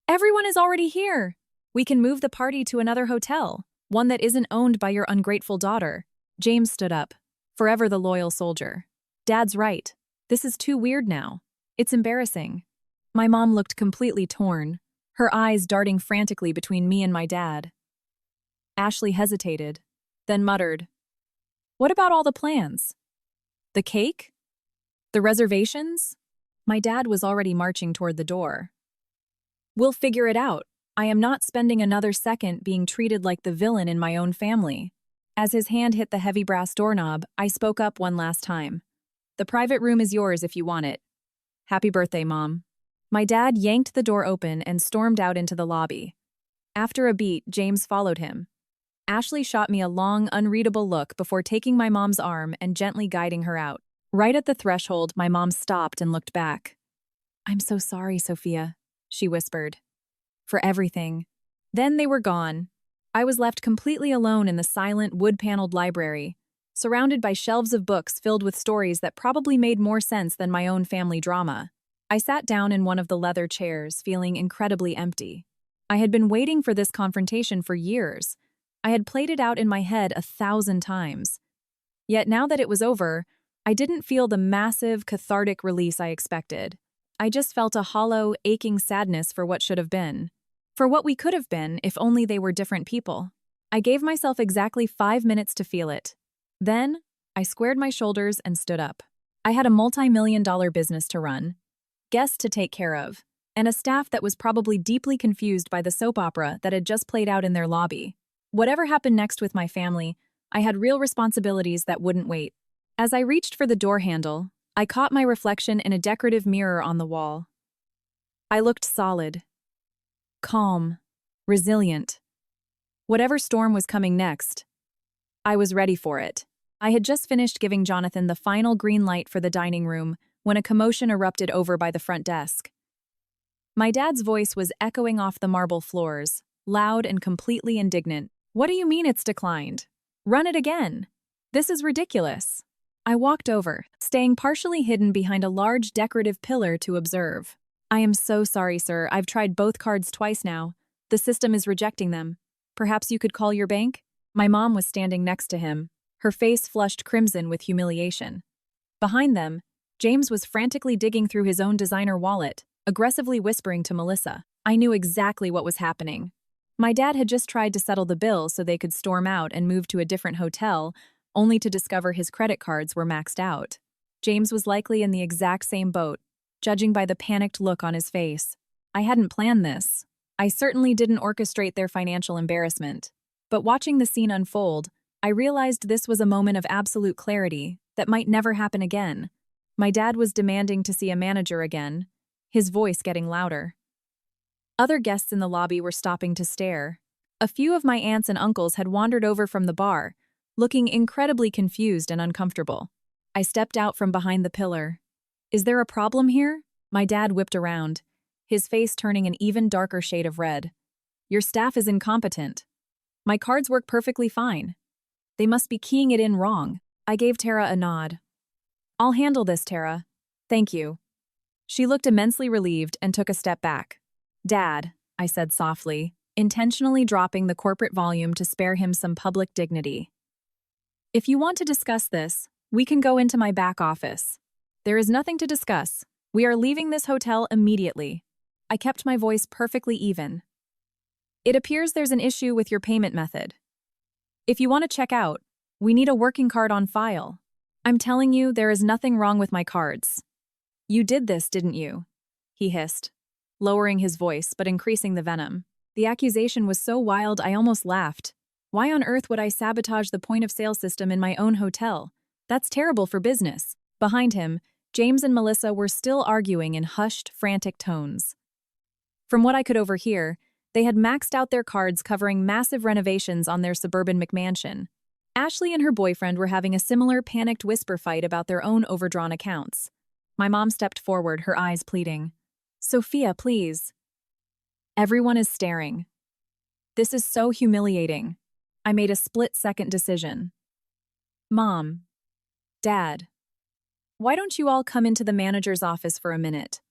Everyone is already here. We can move the party to another hotel, one that isn't owned by your ungrateful daughter. James stood up, forever the loyal soldier. Dad's right. This is too weird now. It's embarrassing. My mom looked completely torn, her eyes darting frantically between me and my dad. Ashley hesitated, then muttered, What about all the plans? The cake? The reservations? My dad was already marching toward the door. We'll figure it out. I am not spending another second being treated like the villain in my own family. As his hand hit the heavy brass doorknob, I spoke up one last time. The private room is yours if you want it. Happy birthday, Mom. My dad yanked the door open and stormed out into the lobby. After a beat, James followed him. Ashley shot me a long, unreadable look before taking my mom's arm and gently guiding her out. Right at the threshold, my mom stopped and looked back. I'm so sorry, Sophia, she whispered. For everything. Then they were gone. I was left completely alone in the silent, wood-paneled library, surrounded by shelves of books filled with stories that probably made more sense than my own family drama. I sat down in one of the leather chairs, feeling incredibly empty. I had been waiting for this confrontation for years. I had played it out in my head 1,000 times. Yet now that it was over, I didn't feel the massive, cathartic release I expected. I just felt a hollow, aching sadness for what should have been. For what we could have been if only they were different people. I gave myself exactly 5 minutes to feel it. Then, I squared my shoulders and stood up. I had a multi-million-dollar business to run, guests to take care of, and a staff that was probably deeply confused by the soap opera that had just played out in their lobby. Whatever happened next with my family, I had real responsibilities that wouldn't wait. As I reached for the door handle, I caught my reflection in a decorative mirror on the wall. I looked solid, calm, resilient. Whatever storm was coming next, I was ready for it. I had just finished giving Jonathan the final green light for the dining room when a commotion erupted over by the front desk. My dad's voice was echoing off the marble floors, loud and completely indignant. What do you mean it's declined? Run it again. This is ridiculous. I walked over, staying partially hidden behind a large decorative pillar to observe. I am so sorry, sir. I've tried both cards twice now. The system is rejecting them. Perhaps you could call your bank? My mom was standing next to him, her face flushed crimson with humiliation. Behind them, James was frantically digging through his own designer wallet, aggressively whispering to Melissa. I knew exactly what was happening. My dad had just tried to settle the bill so they could storm out and move to a different hotel, only to discover his credit cards were maxed out. James was likely in the exact same boat, judging by the panicked look on his face. I hadn't planned this. I certainly didn't orchestrate their financial embarrassment. But watching the scene unfold, I realized this was a moment of absolute clarity that might never happen again. My dad was demanding to see a manager again, his voice getting louder. Other guests in the lobby were stopping to stare. A few of my aunts and uncles had wandered over from the bar, looking incredibly confused and uncomfortable. I stepped out from behind the pillar. Is there a problem here? My dad whipped around, his face turning an even darker shade of red. Your staff is incompetent. My cards work perfectly fine. They must be keying it in wrong. I gave Tara a nod. I'll handle this, Tara. Thank you. She looked immensely relieved and took a step back. Dad, I said softly, intentionally dropping the corporate volume to spare him some public dignity. If you want to discuss this, we can go into my back office. There is nothing to discuss. We are leaving this hotel immediately. I kept my voice perfectly even. It appears there's an issue with your payment method. If you want to check out, we need a working card on file. I'm telling you, there is nothing wrong with my cards. You did this, didn't you? He hissed, lowering his voice but increasing the venom. The accusation was so wild I almost laughed. Why on earth would I sabotage the point-of-sale system in my own hotel? That's terrible for business. Behind him, James and Melissa were still arguing in hushed, frantic tones. From what I could overhear, they had maxed out their cards covering massive renovations on their suburban McMansion. Ashley and her boyfriend were having a similar panicked whisper fight about their own overdrawn accounts. My mom stepped forward, her eyes pleading. Sophia, please. Everyone is staring. This is so humiliating. I made a split-second decision. Mom. Dad. Why don't you all come into the manager's office for a minute?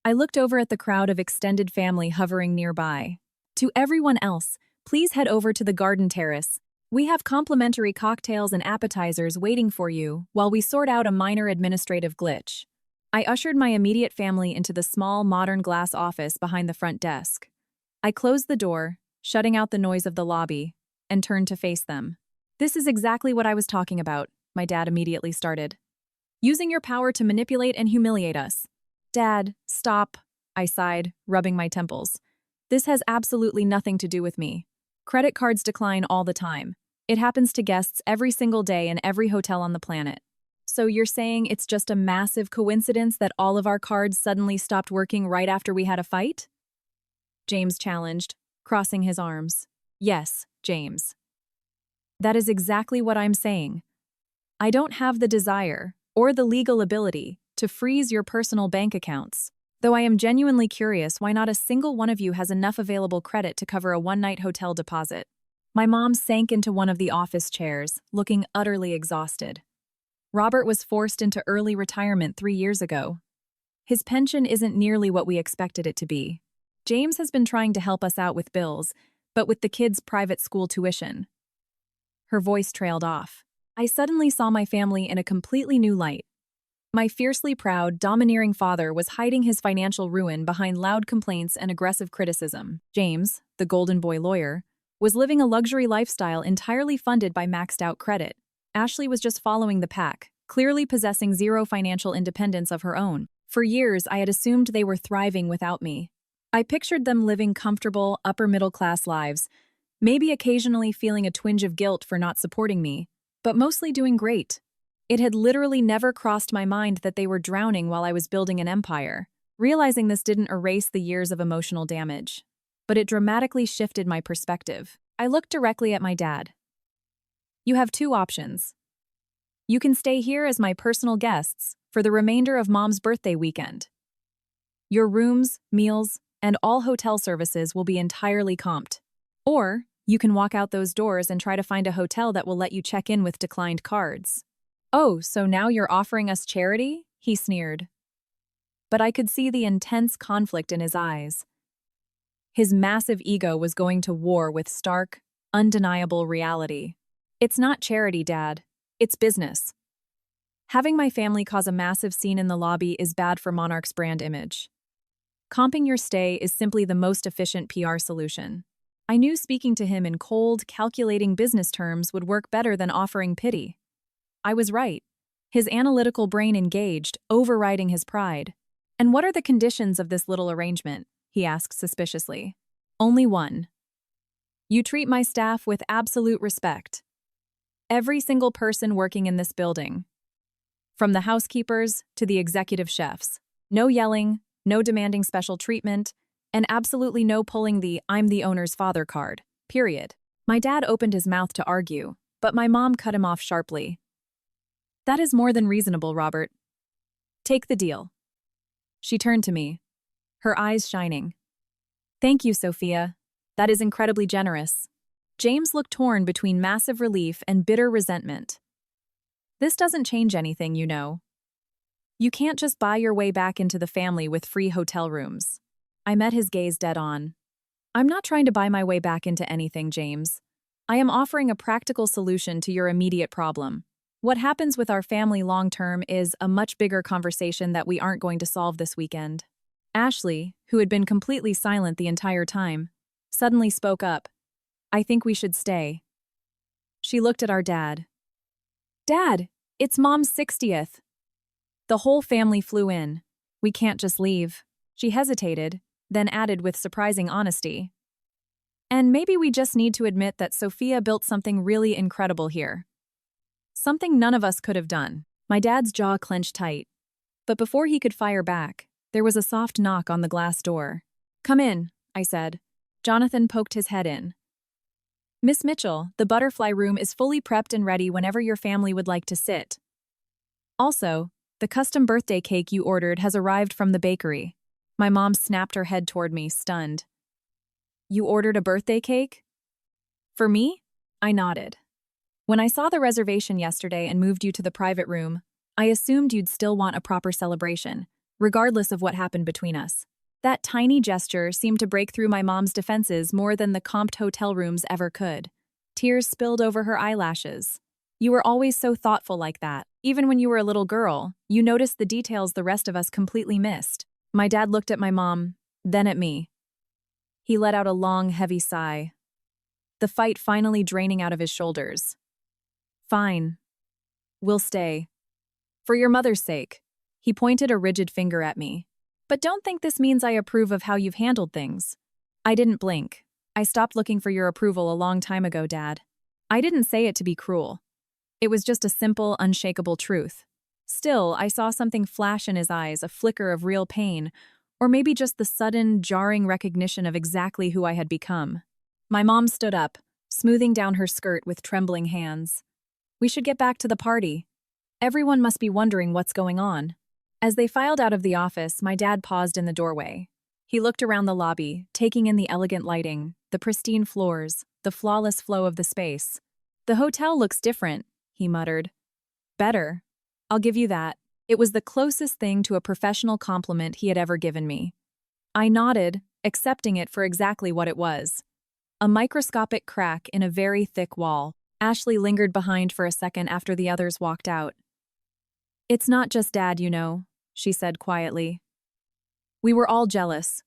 I looked over at the crowd of extended family hovering nearby. To everyone else, please head over to the garden terrace. We have complimentary cocktails and appetizers waiting for you while we sort out a minor administrative glitch. I ushered my immediate family into the small, modern glass office behind the front desk. I closed the door, shutting out the noise of the lobby, and turned to face them. This is exactly what I was talking about, my dad immediately started. Using your power to manipulate and humiliate us. Dad, stop, I sighed, rubbing my temples. This has absolutely nothing to do with me. Credit cards decline all the time. It happens to guests every single day in every hotel on the planet. So you're saying it's just a massive coincidence that all of our cards suddenly stopped working right after we had a fight? James challenged, crossing his arms. Yes, James. That is exactly what I'm saying. I don't have the desire, or the legal ability, to freeze your personal bank accounts. Though I am genuinely curious why not a single one of you has enough available credit to cover a one-night hotel deposit. My mom sank into one of the office chairs, looking utterly exhausted. Robert was forced into early retirement 3 years ago. His pension isn't nearly what we expected it to be. James has been trying to help us out with bills, but with the kids' private school tuition. Her voice trailed off. I suddenly saw my family in a completely new light. My fiercely proud, domineering father was hiding his financial ruin behind loud complaints and aggressive criticism. James, the golden boy lawyer, was living a luxury lifestyle entirely funded by maxed-out credit. Ashley was just following the pack, clearly possessing zero financial independence of her own. For years, I had assumed they were thriving without me. I pictured them living comfortable, upper-middle-class lives, maybe occasionally feeling a twinge of guilt for not supporting me, but mostly doing great. It had literally never crossed my mind that they were drowning while I was building an empire. Realizing this didn't erase the years of emotional damage, but it dramatically shifted my perspective. I looked directly at my dad. You have 2 options. You can stay here as my personal guests for the remainder of Mom's birthday weekend. Your rooms, meals, and all hotel services will be entirely comped. Or, you can walk out those doors and try to find a hotel that will let you check in with declined cards. Oh, so now you're offering us charity? He sneered. But I could see the intense conflict in his eyes. His massive ego was going to war with stark, undeniable reality. It's not charity, Dad. It's business. Having my family cause a massive scene in the lobby is bad for Monarch's brand image. Comping your stay is simply the most efficient PR solution. I knew speaking to him in cold, calculating business terms would work better than offering pity. I was right. His analytical brain engaged, overriding his pride. And what are the conditions of this little arrangement? He asked suspiciously. Only one. You treat my staff with absolute respect. Every single person working in this building. From the housekeepers to the executive chefs. No yelling, no demanding special treatment, and absolutely no pulling the "I'm the owner's father" card. Period. My dad opened his mouth to argue, but my mom cut him off sharply. That is more than reasonable, Robert. Take the deal. She turned to me, her eyes shining. Thank you, Sophia. That is incredibly generous. James looked torn between massive relief and bitter resentment. This doesn't change anything, you know. You can't just buy your way back into the family with free hotel rooms. I met his gaze dead on. I'm not trying to buy my way back into anything, James. I am offering a practical solution to your immediate problem. What happens with our family long-term is a much bigger conversation that we aren't going to solve this weekend. Ashley, who had been completely silent the entire time, suddenly spoke up. I think we should stay. She looked at our dad. Dad, it's Mom's 60th. The whole family flew in. We can't just leave. She hesitated, then added with surprising honesty. And maybe we just need to admit that Sophia built something really incredible here. Something none of us could have done. My dad's jaw clenched tight. But before he could fire back, there was a soft knock on the glass door. Come in, I said. Jonathan poked his head in. Miss Mitchell, the butterfly room is fully prepped and ready whenever your family would like to sit. Also, the custom birthday cake you ordered has arrived from the bakery. My mom snapped her head toward me, stunned. You ordered a birthday cake? For me? I nodded. When I saw the reservation yesterday and moved you to the private room, I assumed you'd still want a proper celebration, regardless of what happened between us. That tiny gesture seemed to break through my mom's defenses more than the comped hotel rooms ever could. Tears spilled over her eyelashes. You were always so thoughtful like that. Even when you were a little girl, you noticed the details the rest of us completely missed. My dad looked at my mom, then at me. He let out a long, heavy sigh. The fight finally draining out of his shoulders. Fine. We'll stay. For your mother's sake. He pointed a rigid finger at me. But don't think this means I approve of how you've handled things. I didn't blink. I stopped looking for your approval a long time ago, Dad. I didn't say it to be cruel. It was just a simple, unshakable truth. Still, I saw something flash in his eyes, a flicker of real pain, or maybe just the sudden, jarring recognition of exactly who I had become. My mom stood up, smoothing down her skirt with trembling hands. We should get back to the party. Everyone must be wondering what's going on. As they filed out of the office, my dad paused in the doorway. He looked around the lobby, taking in the elegant lighting, the pristine floors, the flawless flow of the space. The hotel looks different, he muttered. Better. I'll give you that. It was the closest thing to a professional compliment he had ever given me. I nodded, accepting it for exactly what it was. A microscopic crack in a very thick wall. Ashley lingered behind for a second after the others walked out. It's not just Dad, you know, she said quietly. We were all jealous.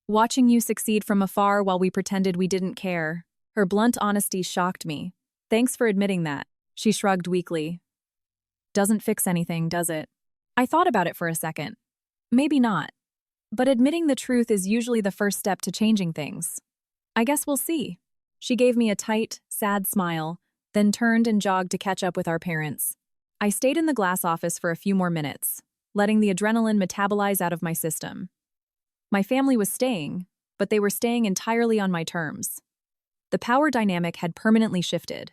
Watching you succeed from afar while we pretended we didn't care. Her blunt honesty shocked me. Thanks for admitting that, she shrugged weakly. Doesn't fix anything, does it? I thought about it for a second. Maybe not. But admitting the truth is usually the first step to changing things. I guess we'll see. She gave me a tight, sad smile, then turned and jogged to catch up with our parents. I stayed in the glass office for a few more minutes, letting the adrenaline metabolize out of my system. My family was staying, but they were staying entirely on my terms. The power dynamic had permanently shifted.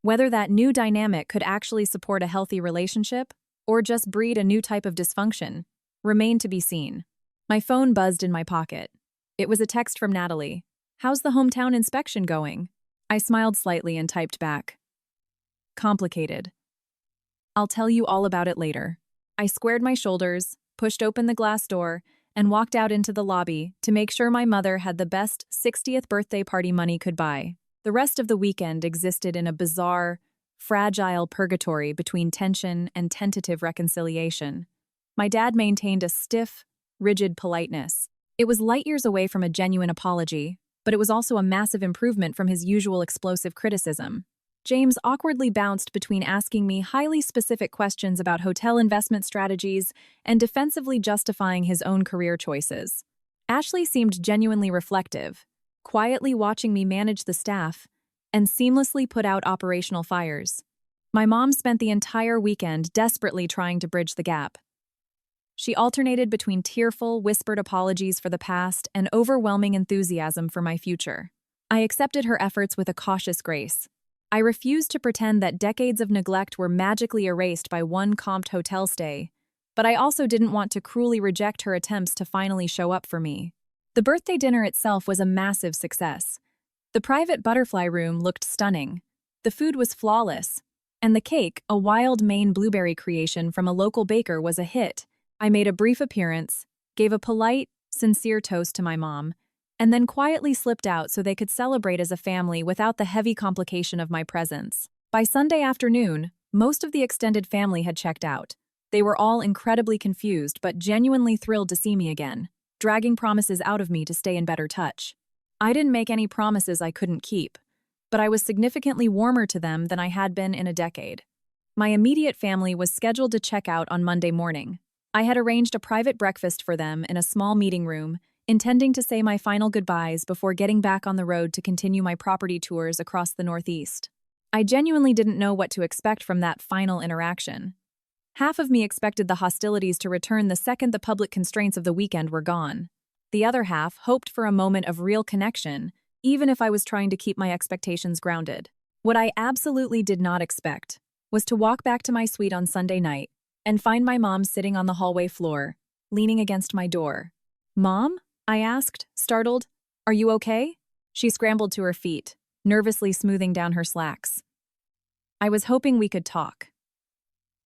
Whether that new dynamic could actually support a healthy relationship or just breed a new type of dysfunction remained to be seen. My phone buzzed in my pocket. It was a text from Natalie. "How's the hometown inspection going?" I smiled slightly and typed back. "Complicated. I'll tell you all about it later." I squared my shoulders, pushed open the glass door, and walked out into the lobby to make sure my mother had the best 60th birthday party money could buy. The rest of the weekend existed in a bizarre, fragile purgatory between tension and tentative reconciliation. My dad maintained a stiff, rigid politeness. It was light years away from a genuine apology, but it was also a massive improvement from his usual explosive criticism. James awkwardly bounced between asking me highly specific questions about hotel investment strategies and defensively justifying his own career choices. Ashley seemed genuinely reflective, quietly watching me manage the staff and seamlessly put out operational fires. My mom spent the entire weekend desperately trying to bridge the gap. She alternated between tearful, whispered apologies for the past and overwhelming enthusiasm for my future. I accepted her efforts with a cautious grace. I refused to pretend that decades of neglect were magically erased by one comped hotel stay, but I also didn't want to cruelly reject her attempts to finally show up for me. The birthday dinner itself was a massive success. The private butterfly room looked stunning. The food was flawless, and the cake, a wild Maine blueberry creation from a local baker, was a hit. I made a brief appearance, gave a polite, sincere toast to my mom, and then quietly slipped out so they could celebrate as a family without the heavy complication of my presence. By Sunday afternoon, most of the extended family had checked out. They were all incredibly confused but genuinely thrilled to see me again, dragging promises out of me to stay in better touch. I didn't make any promises I couldn't keep, but I was significantly warmer to them than I had been in a decade. My immediate family was scheduled to check out on Monday morning. I had arranged a private breakfast for them in a small meeting room, intending to say my final goodbyes before getting back on the road to continue my property tours across the Northeast. I genuinely didn't know what to expect from that final interaction. Half of me expected the hostilities to return the second the public constraints of the weekend were gone. The other half hoped for a moment of real connection, even if I was trying to keep my expectations grounded. What I absolutely did not expect was to walk back to my suite on Sunday night and find my mom sitting on the hallway floor, leaning against my door. "Mom?" I asked, startled. "Are you okay?" She scrambled to her feet, nervously smoothing down her slacks. "I was hoping we could talk.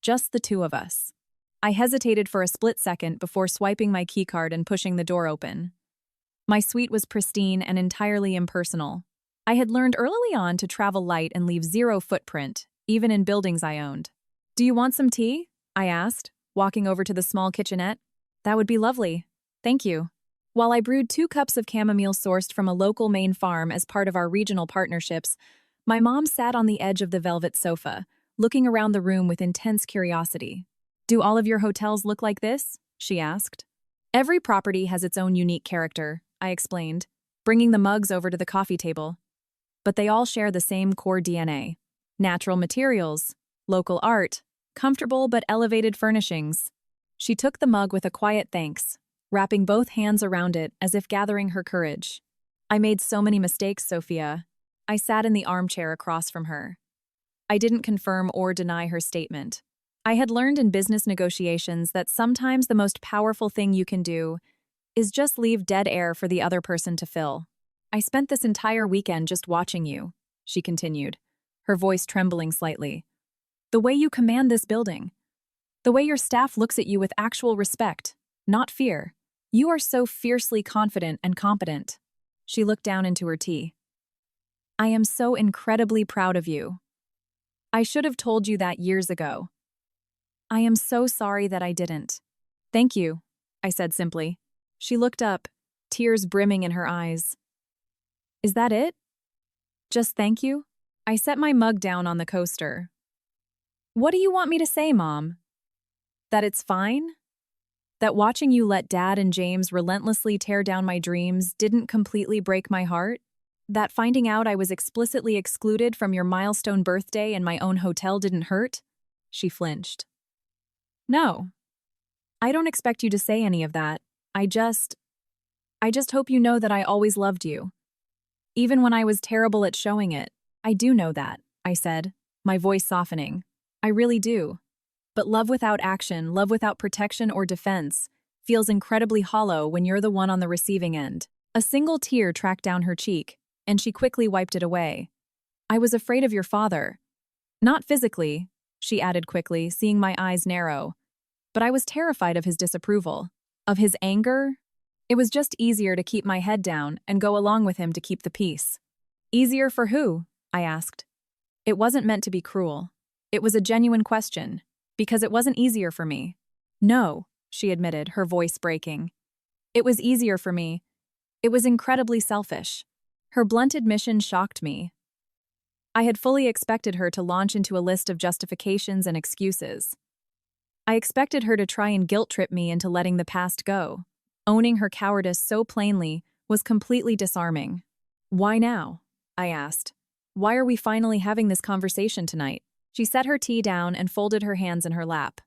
Just the two of us." I hesitated for a split second before swiping my keycard and pushing the door open. My suite was pristine and entirely impersonal. I had learned early on to travel light and leave zero footprint, even in buildings I owned. "Do you want some tea?" I asked, walking over to the small kitchenette. "That would be lovely. Thank you." While I brewed 2 cups of chamomile sourced from a local Maine farm as part of our regional partnerships, my mom sat on the edge of the velvet sofa, looking around the room with intense curiosity. "Do all of your hotels look like this?" she asked. "Every property has its own unique character," I explained, bringing the mugs over to the coffee table. "But they all share the same core DNA. Natural materials, local art, comfortable but elevated furnishings." She took the mug with a quiet thanks, wrapping both hands around it as if gathering her courage. "I made so many mistakes, Sophia." I sat in the armchair across from her. I didn't confirm or deny her statement. I had learned in business negotiations that sometimes the most powerful thing you can do is just leave dead air for the other person to fill. "I spent this entire weekend just watching you," she continued, her voice trembling slightly. "The way you command this building. The way your staff looks at you with actual respect, not fear. You are so fiercely confident and competent." She looked down into her tea. "I am so incredibly proud of you. I should have told you that years ago. I am so sorry that I didn't." "Thank you," I said simply. She looked up, tears brimming in her eyes. "Is that it? Just thank you?" I set my mug down on the coaster. "What do you want me to say, Mom? That it's fine? That watching you let Dad and James relentlessly tear down my dreams didn't completely break my heart? That finding out I was explicitly excluded from your milestone birthday in my own hotel didn't hurt?" She flinched. "No. I don't expect you to say any of that. I just hope you know that I always loved you. Even when I was terrible at showing it. I do know that," I said, my voice softening. "I really do. But love without action, love without protection or defense, feels incredibly hollow when you're the one on the receiving end. A single tear tracked down her cheek, and she quickly wiped it away. I was afraid of your father. Not physically, she added quickly, seeing my eyes narrow. But I was terrified of his disapproval. Of his anger? It was just easier to keep my head down and go along with him to keep the peace. Easier for who? I asked. It wasn't meant to be cruel. It was a genuine question, because it wasn't easier for me. No, she admitted, her voice breaking. It was easier for me. It was incredibly selfish. Her blunt admission shocked me. I had fully expected her to launch into a list of justifications and excuses. I expected her to try and guilt-trip me into letting the past go. Owning her cowardice so plainly was completely disarming. Why now? I asked. Why are we finally having this conversation tonight? She set her tea down and folded her hands in her lap.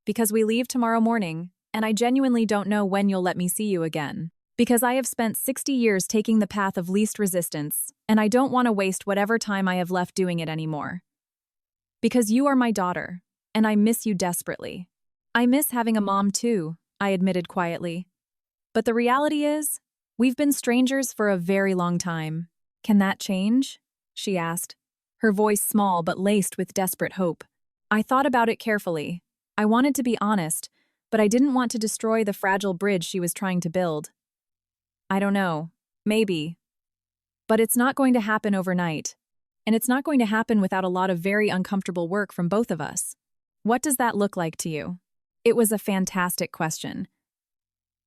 Because we leave tomorrow morning, and I genuinely don't know when you'll let me see you again. Because I have spent 60 years taking the path of least resistance, and I don't want to waste whatever time I have left doing it anymore. Because you are my daughter, and I miss you desperately. I miss having a mom too, I admitted quietly. But the reality is, we've been strangers for a very long time. Can that change? She asked, her voice small but laced with desperate hope. I thought about it carefully. I wanted to be honest, but I didn't want to destroy the fragile bridge she was trying to build. I don't know. Maybe. But it's not going to happen overnight. And it's not going to happen without a lot of very uncomfortable work from both of us. What does that look like to you? It was a fantastic question.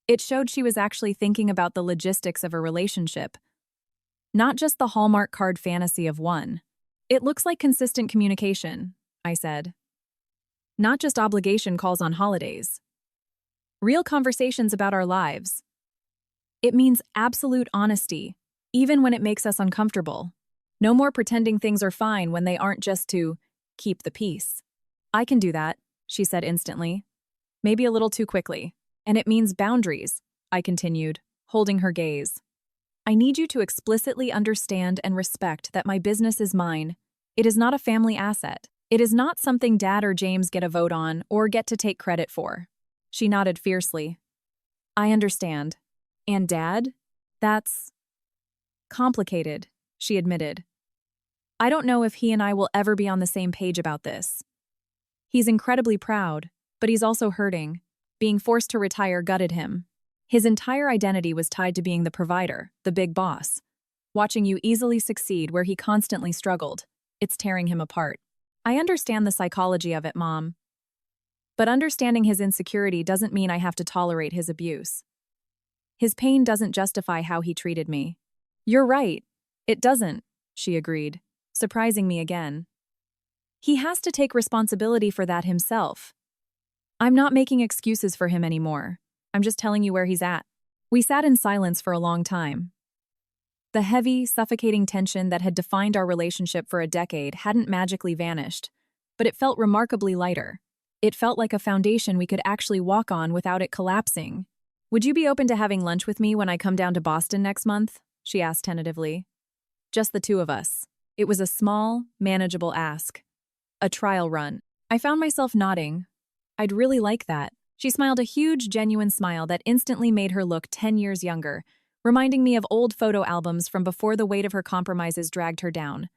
It showed she was actually thinking about the logistics of a relationship. Not just the Hallmark card fantasy of one. It looks like consistent communication, I said. Not just obligation calls on holidays. Real conversations about our lives. It means absolute honesty, even when it makes us uncomfortable. No more pretending things are fine when they aren't, just to keep the peace. I can do that, she said instantly. Maybe a little too quickly. And it means boundaries, I continued, holding her gaze. I need you to explicitly understand and respect that my business is mine. It is not a family asset. It is not something Dad or James get a vote on or get to take credit for. She nodded fiercely. I understand. And Dad? That's complicated, she admitted. I don't know if he and I will ever be on the same page about this. He's incredibly proud, but he's also hurting. Being forced to retire gutted him. His entire identity was tied to being the provider, the big boss. Watching you easily succeed where he constantly struggled, it's tearing him apart. I understand the psychology of it, Mom. But understanding his insecurity doesn't mean I have to tolerate his abuse. His pain doesn't justify how he treated me. You're right. It doesn't, she agreed, surprising me again. He has to take responsibility for that himself. I'm not making excuses for him anymore. I'm just telling you where he's at. We sat in silence for a long time. The heavy, suffocating tension that had defined our relationship for a decade hadn't magically vanished, but it felt remarkably lighter. It felt like a foundation we could actually walk on without it collapsing. Would you be open to having lunch with me when I come down to Boston next month? She asked tentatively. Just the two of us. It was a small, manageable ask. A trial run. I found myself nodding. I'd really like that. She smiled a huge, genuine smile that instantly made her look 10 years younger, reminding me of old photo albums from before the weight of her compromises dragged her down.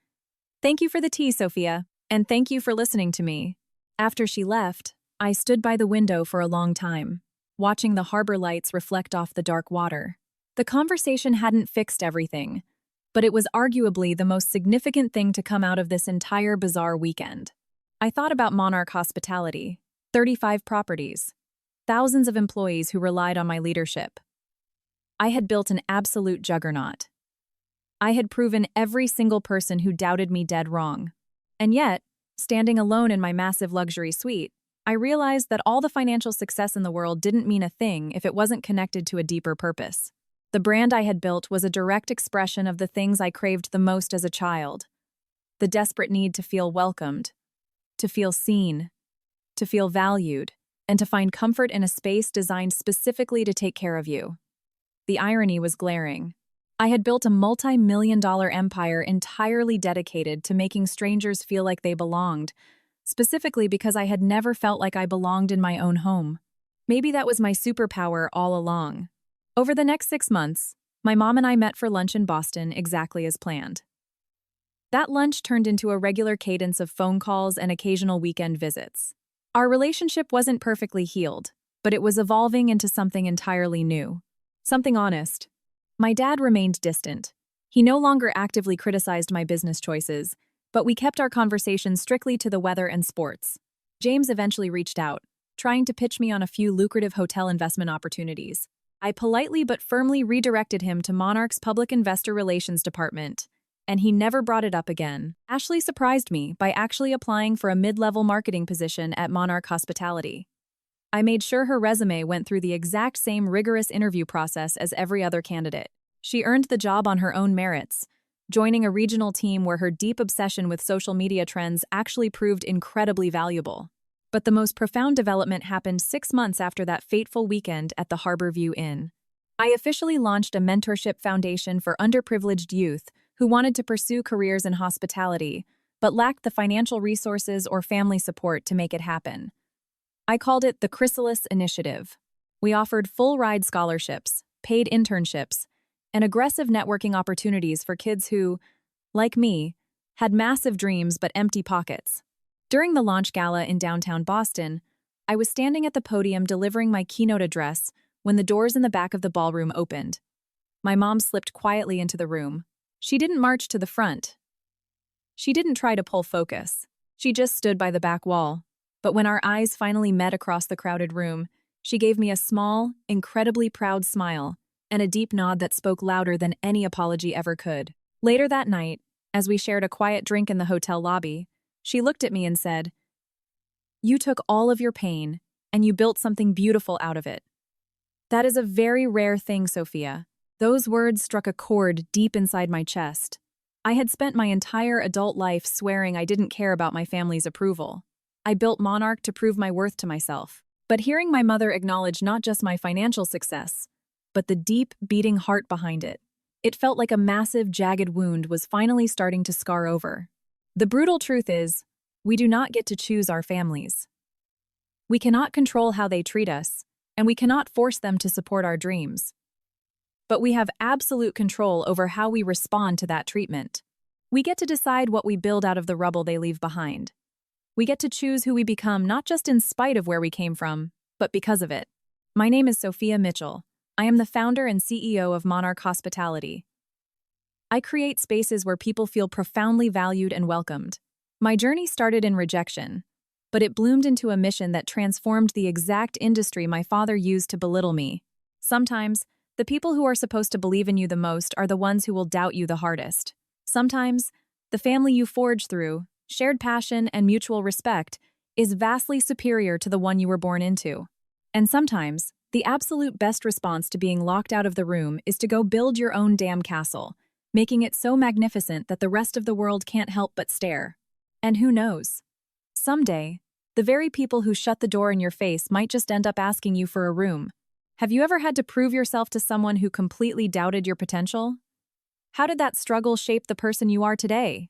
Thank you for the tea, Sophia, and thank you for listening to me. After she left, I stood by the window for a long time, watching the harbor lights reflect off the dark water. The conversation hadn't fixed everything, but it was arguably the most significant thing to come out of this entire bizarre weekend. I thought about Monarch Hospitality, 35 properties, thousands of employees who relied on my leadership. I had built an absolute juggernaut. I had proven every single person who doubted me dead wrong. And yet, standing alone in my massive luxury suite, I realized that all the financial success in the world didn't mean a thing if it wasn't connected to a deeper purpose. The brand I had built was a direct expression of the things I craved the most as a child. The desperate need to feel welcomed, to feel seen, to feel valued, and to find comfort in a space designed specifically to take care of you. The irony was glaring. I had built a multi-million-dollar empire entirely dedicated to making strangers feel like they belonged, specifically because I had never felt like I belonged in my own home. Maybe that was my superpower all along. Over the next 6 months, my mom and I met for lunch in Boston exactly as planned. That lunch turned into a regular cadence of phone calls and occasional weekend visits. Our relationship wasn't perfectly healed, but it was evolving into something entirely new. Something honest. My dad remained distant. He no longer actively criticized my business choices, but we kept our conversations strictly to the weather and sports. James eventually reached out, trying to pitch me on a few lucrative hotel investment opportunities. I politely but firmly redirected him to Monarch's Public Investor Relations Department, and he never brought it up again. Ashley surprised me by actually applying for a mid-level marketing position at Monarch Hospitality. I made sure her resume went through the exact same rigorous interview process as every other candidate. She earned the job on her own merits, joining a regional team where her deep obsession with social media trends actually proved incredibly valuable. But the most profound development happened 6 months after that fateful weekend at the Harborview Inn. I officially launched a mentorship foundation for underprivileged youth who wanted to pursue careers in hospitality, but lacked the financial resources or family support to make it happen. I called it the Chrysalis Initiative. We offered full-ride scholarships, paid internships, and aggressive networking opportunities for kids who, like me, had massive dreams but empty pockets. During the launch gala in downtown Boston, I was standing at the podium delivering my keynote address when the doors in the back of the ballroom opened. My mom slipped quietly into the room. She didn't march to the front. She didn't try to pull focus. She just stood by the back wall. But when our eyes finally met across the crowded room, she gave me a small, incredibly proud smile and a deep nod that spoke louder than any apology ever could. Later that night, as we shared a quiet drink in the hotel lobby, she looked at me and said, "You took all of your pain, and you built something beautiful out of it. That is a very rare thing, Sophia." Those words struck a chord deep inside my chest. I had spent my entire adult life swearing I didn't care about my family's approval. I built Monarch to prove my worth to myself. But hearing my mother acknowledge not just my financial success, but the deep, beating heart behind it, it felt like a massive, jagged wound was finally starting to scar over. The brutal truth is, we do not get to choose our families. We cannot control how they treat us, and we cannot force them to support our dreams. But we have absolute control over how we respond to that treatment. We get to decide what we build out of the rubble they leave behind. We get to choose who we become not just in spite of where we came from, but because of it. My name is Sophia Mitchell. I am the founder and CEO of Monarch Hospitality. I create spaces where people feel profoundly valued and welcomed. My journey started in rejection, but it bloomed into a mission that transformed the exact industry my father used to belittle me. Sometimes, the people who are supposed to believe in you the most are the ones who will doubt you the hardest. Sometimes, the family you forge through, shared passion, and mutual respect is vastly superior to the one you were born into. And sometimes, the absolute best response to being locked out of the room is to go build your own damn castle, making it so magnificent that the rest of the world can't help but stare. And who knows? Someday, the very people who shut the door in your face might just end up asking you for a room. Have you ever had to prove yourself to someone who completely doubted your potential? How did that struggle shape the person you are today?